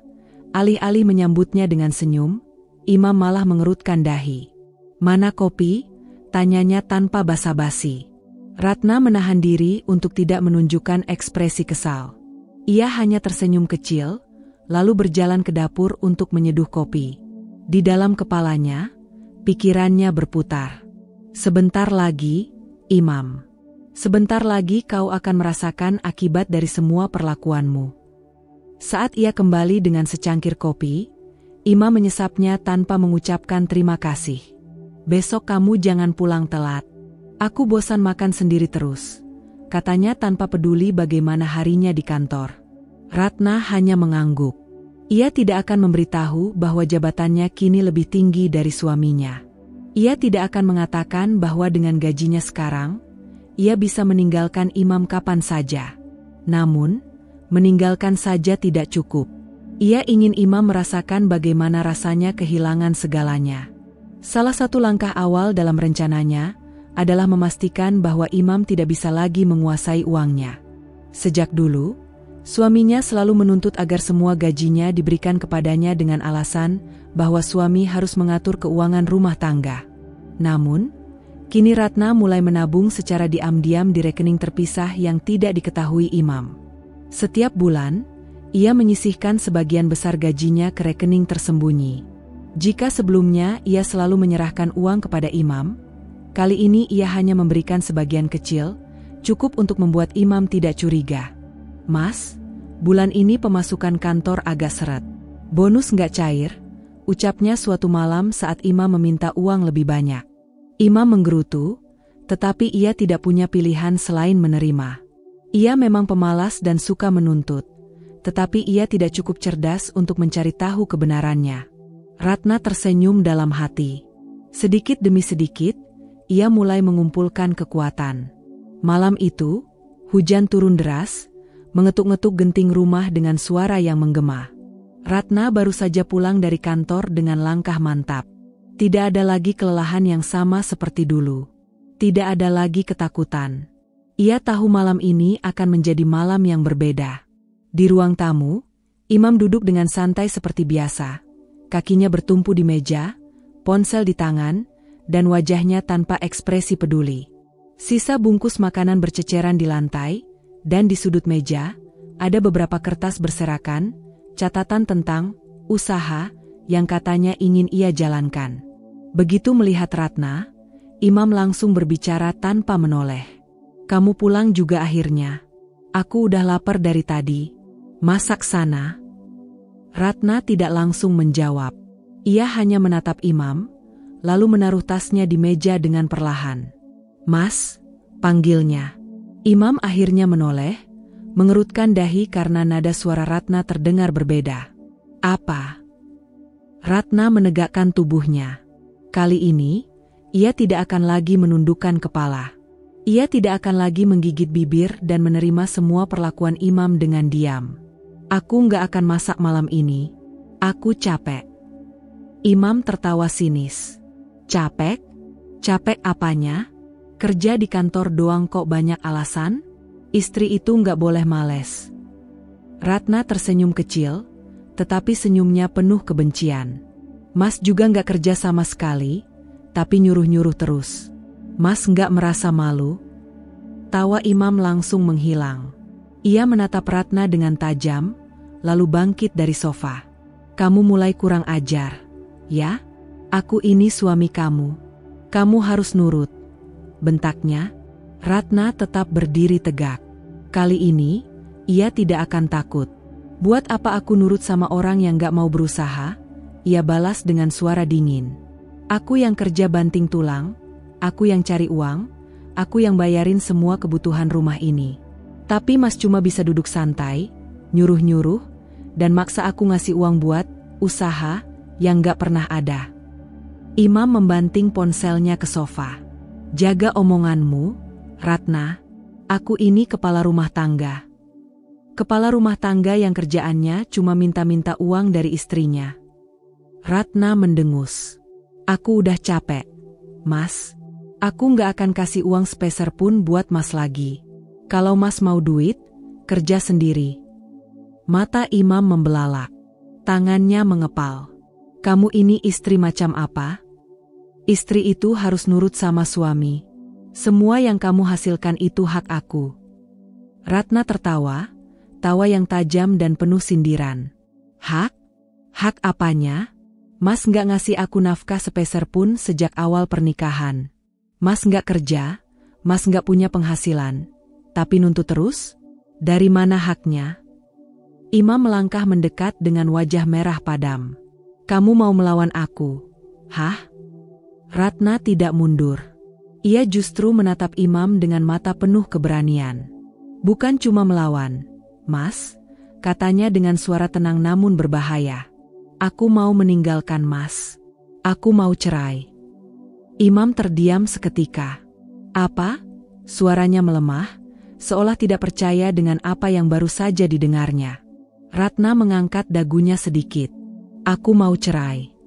alih-alih menyambutnya dengan senyum, Imam malah mengerutkan dahi. "Mana kopi?" tanyanya tanpa basa-basi. Ratna menahan diri untuk tidak menunjukkan ekspresi kesal. Ia hanya tersenyum kecil, lalu berjalan ke dapur untuk menyeduh kopi. Di dalam kepalanya, pikirannya berputar. Sebentar lagi, Imam. Sebentar lagi kau akan merasakan akibat dari semua perlakuanmu. Saat ia kembali dengan secangkir kopi, Imam menyesapnya tanpa mengucapkan terima kasih. "Besok kamu jangan pulang telat. Aku bosan makan sendiri terus," katanya tanpa peduli bagaimana harinya di kantor. Ratna hanya mengangguk. Ia tidak akan memberitahu bahwa jabatannya kini lebih tinggi dari suaminya. Ia tidak akan mengatakan bahwa dengan gajinya sekarang, ia bisa meninggalkan Imam kapan saja. Namun, meninggalkan saja tidak cukup. Ia ingin Imam merasakan bagaimana rasanya kehilangan segalanya. Salah satu langkah awal dalam rencananya adalah memastikan bahwa Imam tidak bisa lagi menguasai uangnya. Sejak dulu, suaminya selalu menuntut agar semua gajinya diberikan kepadanya dengan alasan bahwa suami harus mengatur keuangan rumah tangga. Namun, kini Ratna mulai menabung secara diam-diam di rekening terpisah yang tidak diketahui Imam. Setiap bulan, ia menyisihkan sebagian besar gajinya ke rekening tersembunyi. Jika sebelumnya ia selalu menyerahkan uang kepada Imam, kali ini ia hanya memberikan sebagian kecil, cukup untuk membuat Imam tidak curiga. "Mas, bulan ini pemasukan kantor agak seret. Bonus nggak cair?" ucapnya suatu malam saat Imam meminta uang lebih banyak. Imam menggerutu, tetapi ia tidak punya pilihan selain menerima. Ia memang pemalas dan suka menuntut, tetapi ia tidak cukup cerdas untuk mencari tahu kebenarannya. Ratna tersenyum dalam hati. Sedikit demi sedikit, ia mulai mengumpulkan kekuatan. Malam itu, hujan turun deras, mengetuk-ngetuk genting rumah dengan suara yang menggema. Ratna baru saja pulang dari kantor dengan langkah mantap. Tidak ada lagi kelelahan yang sama seperti dulu. Tidak ada lagi ketakutan. Ia tahu malam ini akan menjadi malam yang berbeda. Di ruang tamu, Imam duduk dengan santai seperti biasa. Kakinya bertumpu di meja, ponsel di tangan, dan wajahnya tanpa ekspresi peduli. Sisa bungkus makanan berceceran di lantai, dan di sudut meja, ada beberapa kertas berserakan, catatan tentang usaha yang katanya ingin ia jalankan. Begitu melihat Ratna, Imam langsung berbicara tanpa menoleh. Kamu pulang juga akhirnya. Aku udah lapar dari tadi. Masak sana. Ratna tidak langsung menjawab. Ia hanya menatap Imam, lalu menaruh tasnya di meja dengan perlahan. Mas, panggilnya. Imam akhirnya menoleh, mengerutkan dahi karena nada suara Ratna terdengar berbeda. Apa? Ratna menegakkan tubuhnya. Kali ini, ia tidak akan lagi menundukkan kepala. Ia tidak akan lagi menggigit bibir dan menerima semua perlakuan Imam dengan diam. Aku nggak akan masak malam ini. Aku capek. Imam tertawa sinis. Capek? Capek apanya? Kerja di kantor doang kok banyak alasan? Istri itu nggak boleh males. Ratna tersenyum kecil, tetapi senyumnya penuh kebencian. Mas juga nggak kerja sama sekali, tapi nyuruh-nyuruh terus. Mas nggak merasa malu? Tawa Imam langsung menghilang. Ia menatap Ratna dengan tajam, lalu bangkit dari sofa. Kamu mulai kurang ajar, ya? Aku ini suami kamu. Kamu harus nurut. Bentaknya, Ratna tetap berdiri tegak. Kali ini, ia tidak akan takut. Buat apa aku nurut sama orang yang gak mau berusaha? Ia balas dengan suara dingin. Aku yang kerja banting tulang, aku yang cari uang, aku yang bayarin semua kebutuhan rumah ini. Tapi Mas cuma bisa duduk santai, nyuruh-nyuruh, dan maksa aku ngasih uang buat usaha yang gak pernah ada. Imam membanting ponselnya ke sofa. Jaga omonganmu, Ratna. Aku ini kepala rumah tangga. Kepala rumah tangga yang kerjaannya cuma minta-minta uang dari istrinya. Ratna mendengus. Aku udah capek, Mas. Aku nggak akan kasih uang sepeser pun buat Mas lagi. Kalau Mas mau duit, kerja sendiri. Mata Imam membelalak. Tangannya mengepal. Kamu ini istri macam apa? Istri itu harus nurut sama suami. Semua yang kamu hasilkan itu hak aku. Ratna tertawa, tawa yang tajam dan penuh sindiran. Hak? Hak apanya? Mas nggak ngasih aku nafkah sepeser pun sejak awal pernikahan. Mas nggak kerja, Mas nggak punya penghasilan. Tapi nuntut terus? Dari mana haknya? Imam melangkah mendekat dengan wajah merah padam. Kamu mau melawan aku? Hah? Ratna tidak mundur. Ia justru menatap Imam dengan mata penuh keberanian. Bukan cuma melawan, Mas, katanya dengan suara tenang namun berbahaya. Aku mau meninggalkan Mas. Aku mau cerai. Imam terdiam seketika. Apa? Suaranya melemah, seolah tidak percaya dengan apa yang baru saja didengarnya. Ratna mengangkat dagunya sedikit. Aku mau cerai.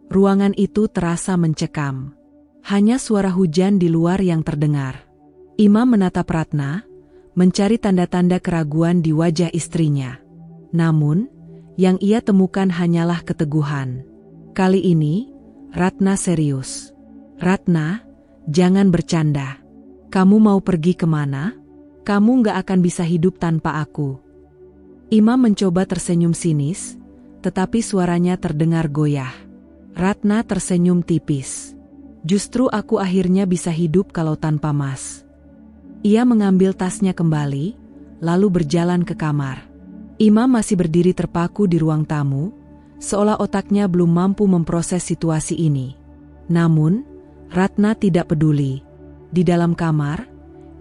Ruangan itu terasa mencekam. Hanya suara hujan di luar yang terdengar. Imam menatap Ratna, mencari tanda-tanda keraguan di wajah istrinya. Namun, yang ia temukan hanyalah keteguhan. Kali ini, Ratna serius. Ratna, jangan bercanda. Kamu mau pergi kemana? Kamu nggak akan bisa hidup tanpa aku. Imam mencoba tersenyum sinis, tetapi suaranya terdengar goyah. Ratna tersenyum tipis. Justru aku akhirnya bisa hidup kalau tanpa Mas. Ia mengambil tasnya kembali, lalu berjalan ke kamar. Imam masih berdiri terpaku di ruang tamu, seolah otaknya belum mampu memproses situasi ini. Namun, Ratna tidak peduli. Di dalam kamar,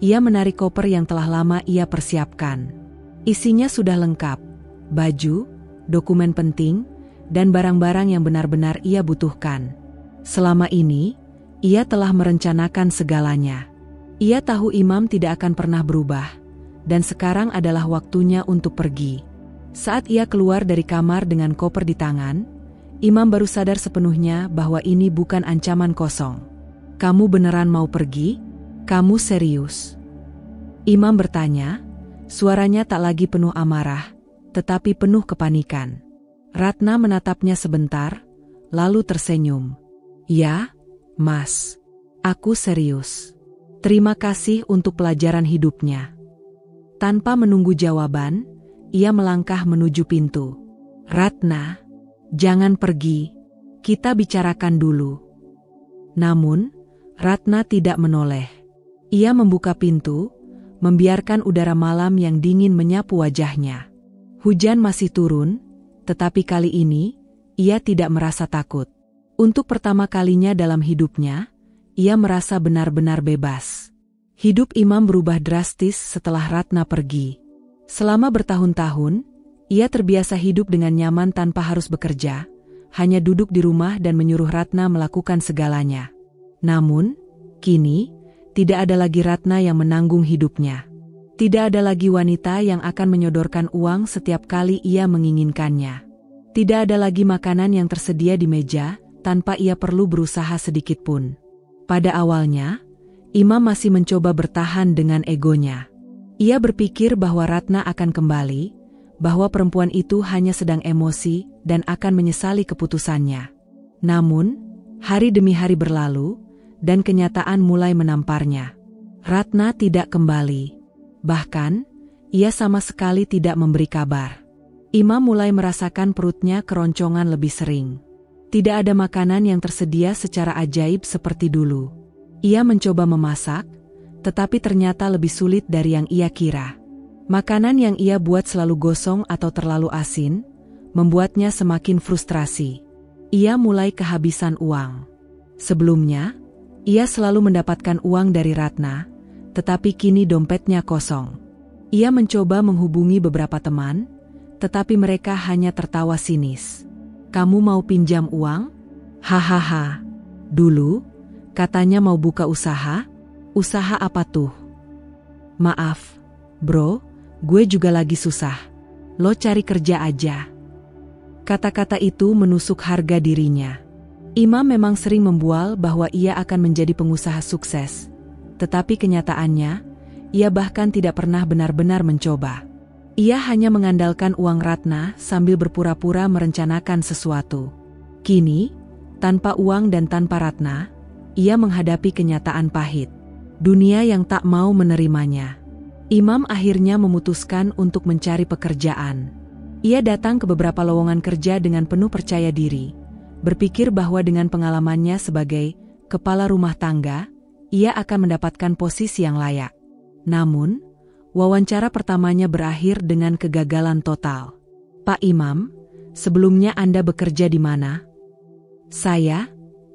ia menarik koper yang telah lama ia persiapkan. Isinya sudah lengkap, baju, dokumen penting, dan barang-barang yang benar-benar ia butuhkan. Selama ini, ia telah merencanakan segalanya. Ia tahu Imam tidak akan pernah berubah, dan sekarang adalah waktunya untuk pergi. Saat ia keluar dari kamar dengan koper di tangan, Imam baru sadar sepenuhnya bahwa ini bukan ancaman kosong. Kamu beneran mau pergi? Kamu serius? Imam bertanya, suaranya tak lagi penuh amarah, tetapi penuh kepanikan. Ratna menatapnya sebentar, lalu tersenyum. Ya, Mas. Aku serius. Terima kasih untuk pelajaran hidupnya. Tanpa menunggu jawaban, ia melangkah menuju pintu. Ratna, jangan pergi. Kita bicarakan dulu. Namun, Ratna tidak menoleh. Ia membuka pintu, membiarkan udara malam yang dingin menyapu wajahnya. Hujan masih turun, tetapi kali ini, ia tidak merasa takut. Untuk pertama kalinya dalam hidupnya, ia merasa benar-benar bebas. Hidup Imam berubah drastis setelah Ratna pergi. Selama bertahun-tahun, ia terbiasa hidup dengan nyaman tanpa harus bekerja, hanya duduk di rumah dan menyuruh Ratna melakukan segalanya. Namun, kini, tidak ada lagi Ratna yang menanggung hidupnya. Tidak ada lagi wanita yang akan menyodorkan uang setiap kali ia menginginkannya. Tidak ada lagi makanan yang tersedia di meja, tanpa ia perlu berusaha sedikit pun. Pada awalnya, Imam masih mencoba bertahan dengan egonya. Ia berpikir bahwa Ratna akan kembali, bahwa perempuan itu hanya sedang emosi dan akan menyesali keputusannya. Namun, hari demi hari berlalu, dan kenyataan mulai menamparnya. Ratna tidak kembali. Bahkan, ia sama sekali tidak memberi kabar. Imam mulai merasakan perutnya keroncongan lebih sering. Tidak ada makanan yang tersedia secara ajaib seperti dulu. Ia mencoba memasak, tetapi ternyata lebih sulit dari yang ia kira. Makanan yang ia buat selalu gosong atau terlalu asin, membuatnya semakin frustrasi. Ia mulai kehabisan uang. Sebelumnya, ia selalu mendapatkan uang dari Ratna, tetapi kini dompetnya kosong. Ia mencoba menghubungi beberapa teman, tetapi mereka hanya tertawa sinis. Kamu mau pinjam uang? Hahaha. Dulu, katanya mau buka usaha? Usaha apa tuh? Maaf, bro, gue juga lagi susah. Lo cari kerja aja. Kata-kata itu menusuk harga dirinya. Imam memang sering membual bahwa ia akan menjadi pengusaha sukses. Tetapi kenyataannya, ia bahkan tidak pernah benar-benar mencoba. Ia hanya mengandalkan uang Ratna sambil berpura-pura merencanakan sesuatu. Kini, tanpa uang dan tanpa Ratna, ia menghadapi kenyataan pahit. Dunia yang tak mau menerimanya. Imam akhirnya memutuskan untuk mencari pekerjaan. Ia datang ke beberapa lowongan kerja dengan penuh percaya diri, berpikir bahwa dengan pengalamannya sebagai kepala rumah tangga, ia akan mendapatkan posisi yang layak. Namun, wawancara pertamanya berakhir dengan kegagalan total. Pak Imam, sebelumnya Anda bekerja di mana? Saya?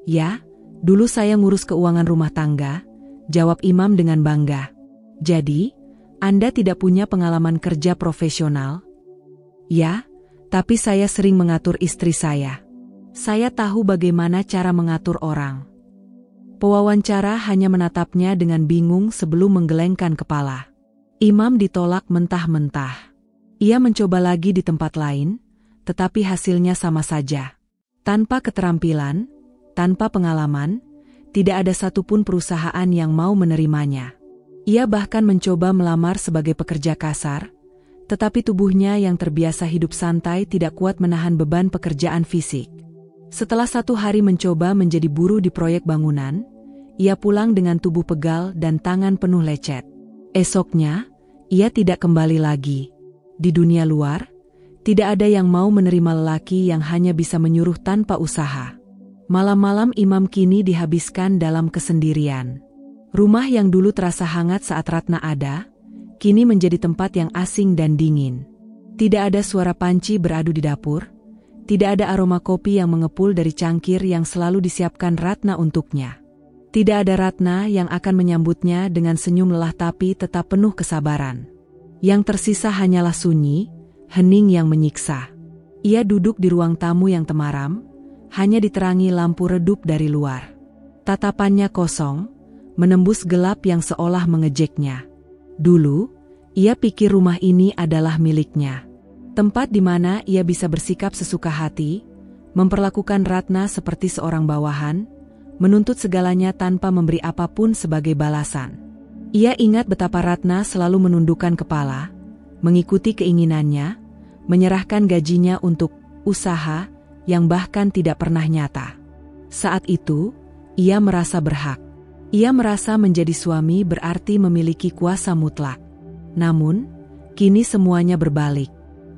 Ya, dulu saya ngurus keuangan rumah tangga, jawab Imam dengan bangga. Jadi, Anda tidak punya pengalaman kerja profesional? Ya, tapi saya sering mengatur istri saya. Saya tahu bagaimana cara mengatur orang. Pewawancara hanya menatapnya dengan bingung sebelum menggelengkan kepala. Imam ditolak mentah-mentah. Ia mencoba lagi di tempat lain, tetapi hasilnya sama saja. Tanpa keterampilan, tanpa pengalaman, tidak ada satupun perusahaan yang mau menerimanya. Ia bahkan mencoba melamar sebagai pekerja kasar, tetapi tubuhnya yang terbiasa hidup santai tidak kuat menahan beban pekerjaan fisik. Setelah 1 hari mencoba menjadi buruh di proyek bangunan, ia pulang dengan tubuh pegal dan tangan penuh lecet. Esoknya, ia tidak kembali lagi. Di dunia luar, tidak ada yang mau menerima lelaki yang hanya bisa menyuruh tanpa usaha. Malam-malam Imam kini dihabiskan dalam kesendirian. Rumah yang dulu terasa hangat saat Ratna ada, kini menjadi tempat yang asing dan dingin. Tidak ada suara panci beradu di dapur, tidak ada aroma kopi yang mengepul dari cangkir yang selalu disiapkan Ratna untuknya. Tidak ada Ratna yang akan menyambutnya dengan senyum lelah tapi tetap penuh kesabaran. Yang tersisa hanyalah sunyi, hening yang menyiksa. Ia duduk di ruang tamu yang temaram, hanya diterangi lampu redup dari luar. Tatapannya kosong, menembus gelap yang seolah mengejeknya. Dulu, ia pikir rumah ini adalah miliknya. Tempat di mana ia bisa bersikap sesuka hati, memperlakukan Ratna seperti seorang bawahan, menuntut segalanya tanpa memberi apapun sebagai balasan. Ia ingat betapa Ratna selalu menundukkan kepala, mengikuti keinginannya, menyerahkan gajinya untuk usaha yang bahkan tidak pernah nyata. Saat itu, ia merasa berhak. Ia merasa menjadi suami berarti memiliki kuasa mutlak. Namun, kini semuanya berbalik.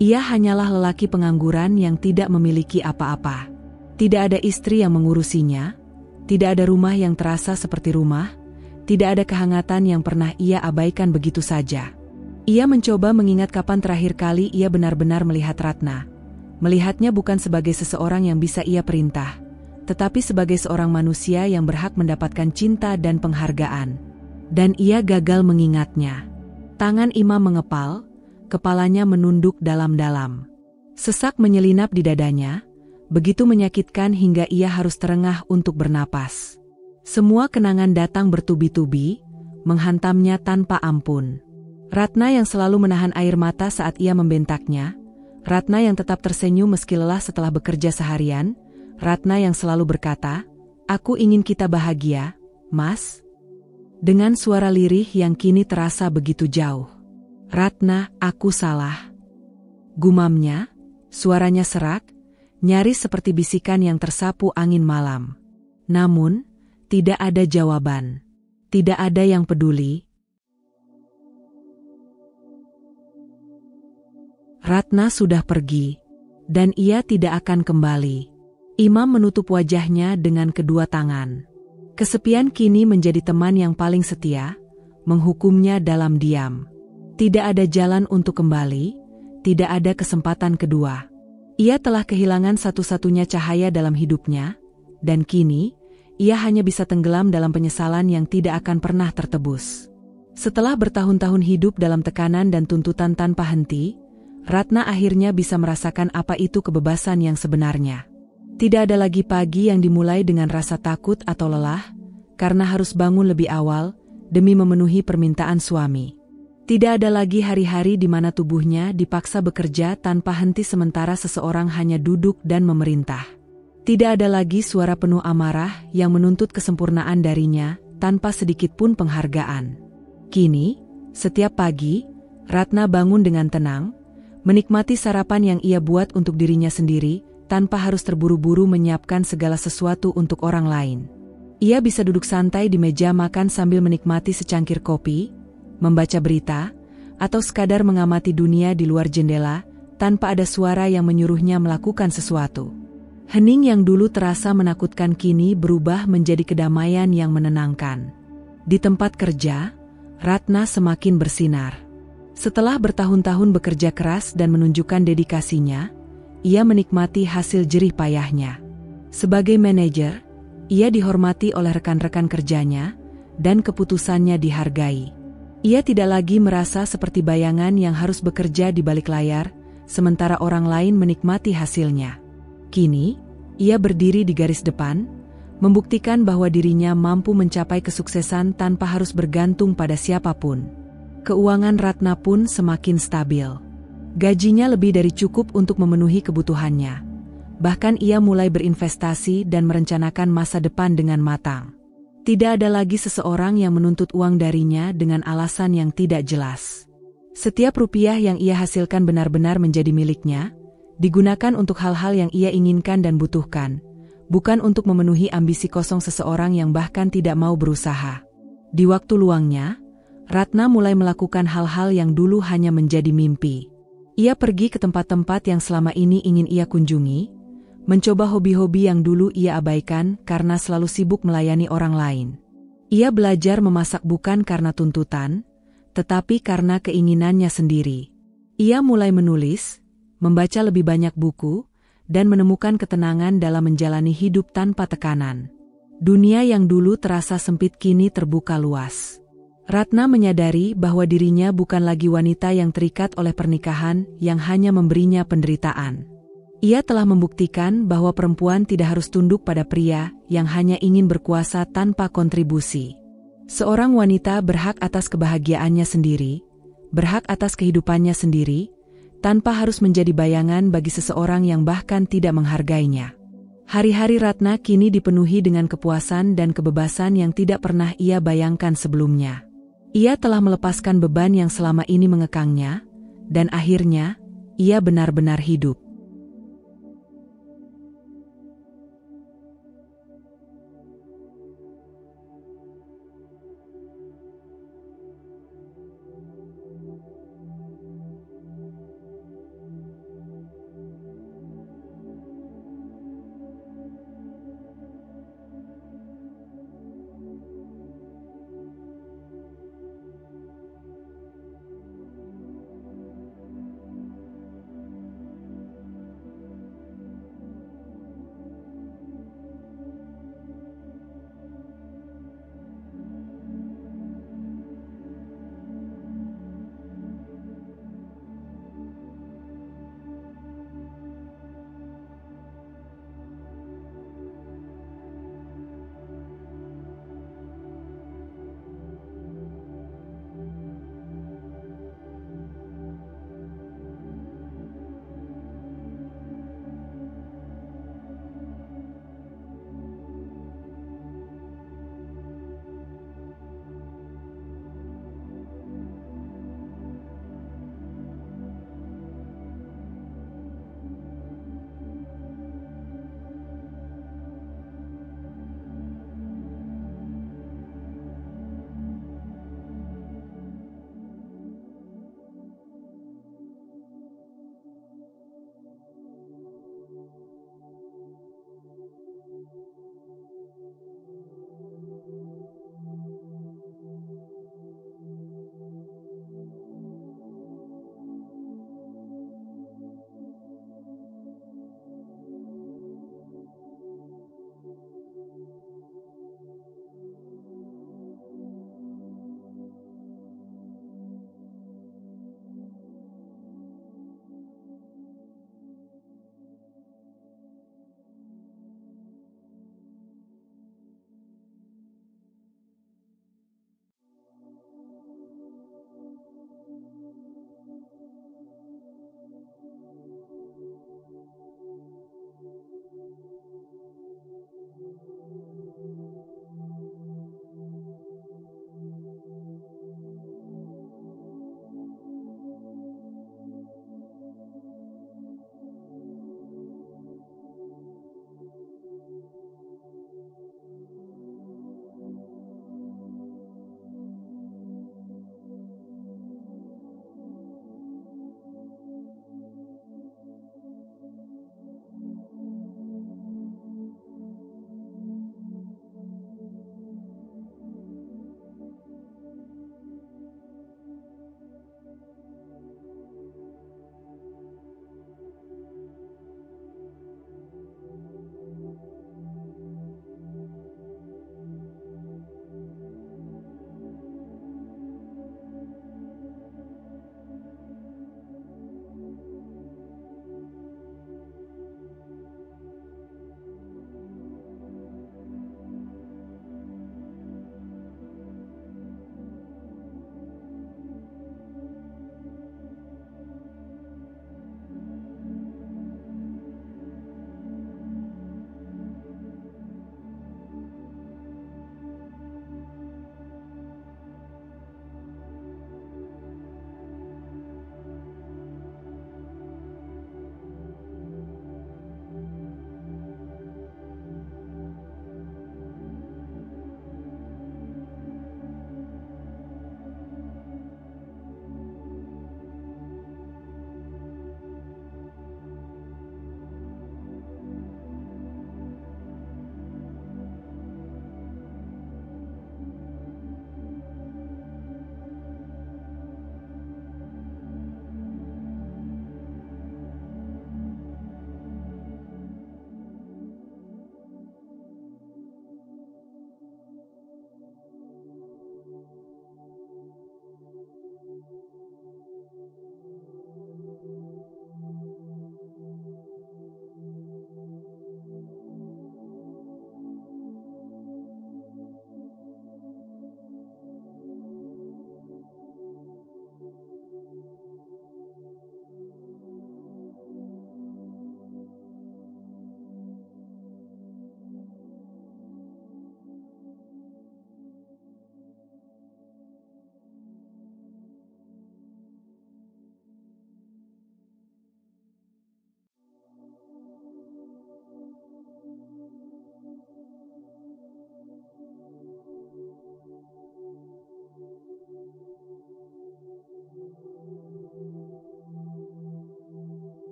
Ia hanyalah lelaki pengangguran yang tidak memiliki apa-apa. Tidak ada istri yang mengurusinya, tidak ada rumah yang terasa seperti rumah, tidak ada kehangatan yang pernah ia abaikan begitu saja. Ia mencoba mengingat kapan terakhir kali ia benar-benar melihat Ratna. Melihatnya bukan sebagai seseorang yang bisa ia perintah, tetapi sebagai seorang manusia yang berhak mendapatkan cinta dan penghargaan. Dan ia gagal mengingatnya. Tangan Imam mengepal, kepalanya menunduk dalam-dalam. Sesak menyelinap di dadanya, begitu menyakitkan hingga ia harus terengah untuk bernapas. Semua kenangan datang bertubi-tubi, menghantamnya tanpa ampun. Ratna yang selalu menahan air mata saat ia membentaknya, Ratna yang tetap tersenyum meski lelah setelah bekerja seharian, Ratna yang selalu berkata, "Aku ingin kita bahagia, Mas." Dengan suara lirih yang kini terasa begitu jauh. "Ratna, aku salah." Gumamnya, suaranya serak, nyaris seperti bisikan yang tersapu angin malam. Namun, tidak ada jawaban. Tidak ada yang peduli. Ratna sudah pergi, dan ia tidak akan kembali. Imam menutup wajahnya dengan kedua tangan. Kesepian kini menjadi teman yang paling setia, menghukumnya dalam diam. Tidak ada jalan untuk kembali, tidak ada kesempatan kedua. Ia telah kehilangan satu-satunya cahaya dalam hidupnya, dan kini, ia hanya bisa tenggelam dalam penyesalan yang tidak akan pernah tertebus. Setelah bertahun-tahun hidup dalam tekanan dan tuntutan tanpa henti, Ratna akhirnya bisa merasakan apa itu kebebasan yang sebenarnya. Tidak ada lagi pagi yang dimulai dengan rasa takut atau lelah, karena harus bangun lebih awal, demi memenuhi permintaan suami. Tidak ada lagi hari-hari di mana tubuhnya dipaksa bekerja tanpa henti sementara seseorang hanya duduk dan memerintah. Tidak ada lagi suara penuh amarah yang menuntut kesempurnaan darinya, tanpa sedikit pun penghargaan. Kini, setiap pagi, Ratna bangun dengan tenang, menikmati sarapan yang ia buat untuk dirinya sendiri, tanpa harus terburu-buru menyiapkan segala sesuatu untuk orang lain. Ia bisa duduk santai di meja makan sambil menikmati secangkir kopi, membaca berita, atau sekadar mengamati dunia di luar jendela, tanpa ada suara yang menyuruhnya melakukan sesuatu. Hening yang dulu terasa menakutkan kini berubah menjadi kedamaian yang menenangkan. Di tempat kerja, Ratna semakin bersinar. Setelah bertahun-tahun bekerja keras dan menunjukkan dedikasinya, ia menikmati hasil jerih payahnya. Sebagai manajer, ia dihormati oleh rekan-rekan kerjanya, dan keputusannya dihargai. Ia tidak lagi merasa seperti bayangan yang harus bekerja di balik layar, sementara orang lain menikmati hasilnya. Kini, ia berdiri di garis depan, membuktikan bahwa dirinya mampu mencapai kesuksesan tanpa harus bergantung pada siapapun. Keuangan Ratna pun semakin stabil. Gajinya lebih dari cukup untuk memenuhi kebutuhannya. Bahkan ia mulai berinvestasi dan merencanakan masa depan dengan matang. Tidak ada lagi seseorang yang menuntut uang darinya dengan alasan yang tidak jelas. Setiap rupiah yang ia hasilkan benar-benar menjadi miliknya, digunakan untuk hal-hal yang ia inginkan dan butuhkan, bukan untuk memenuhi ambisi kosong seseorang yang bahkan tidak mau berusaha. Di waktu luangnya, Ratna mulai melakukan hal-hal yang dulu hanya menjadi mimpi. Ia pergi ke tempat-tempat yang selama ini ingin ia kunjungi, mencoba hobi-hobi yang dulu ia abaikan karena selalu sibuk melayani orang lain. Ia belajar memasak bukan karena tuntutan, tetapi karena keinginannya sendiri. Ia mulai menulis, membaca lebih banyak buku, dan menemukan ketenangan dalam menjalani hidup tanpa tekanan. Dunia yang dulu terasa sempit kini terbuka luas. Ratna menyadari bahwa dirinya bukan lagi wanita yang terikat oleh pernikahan yang hanya memberinya penderitaan. Ia telah membuktikan bahwa perempuan tidak harus tunduk pada pria yang hanya ingin berkuasa tanpa kontribusi. Seorang wanita berhak atas kebahagiaannya sendiri, berhak atas kehidupannya sendiri, tanpa harus menjadi bayangan bagi seseorang yang bahkan tidak menghargainya. Hari-hari Ratna kini dipenuhi dengan kepuasan dan kebebasan yang tidak pernah ia bayangkan sebelumnya. Ia telah melepaskan beban yang selama ini mengekangnya, dan akhirnya, ia benar-benar hidup.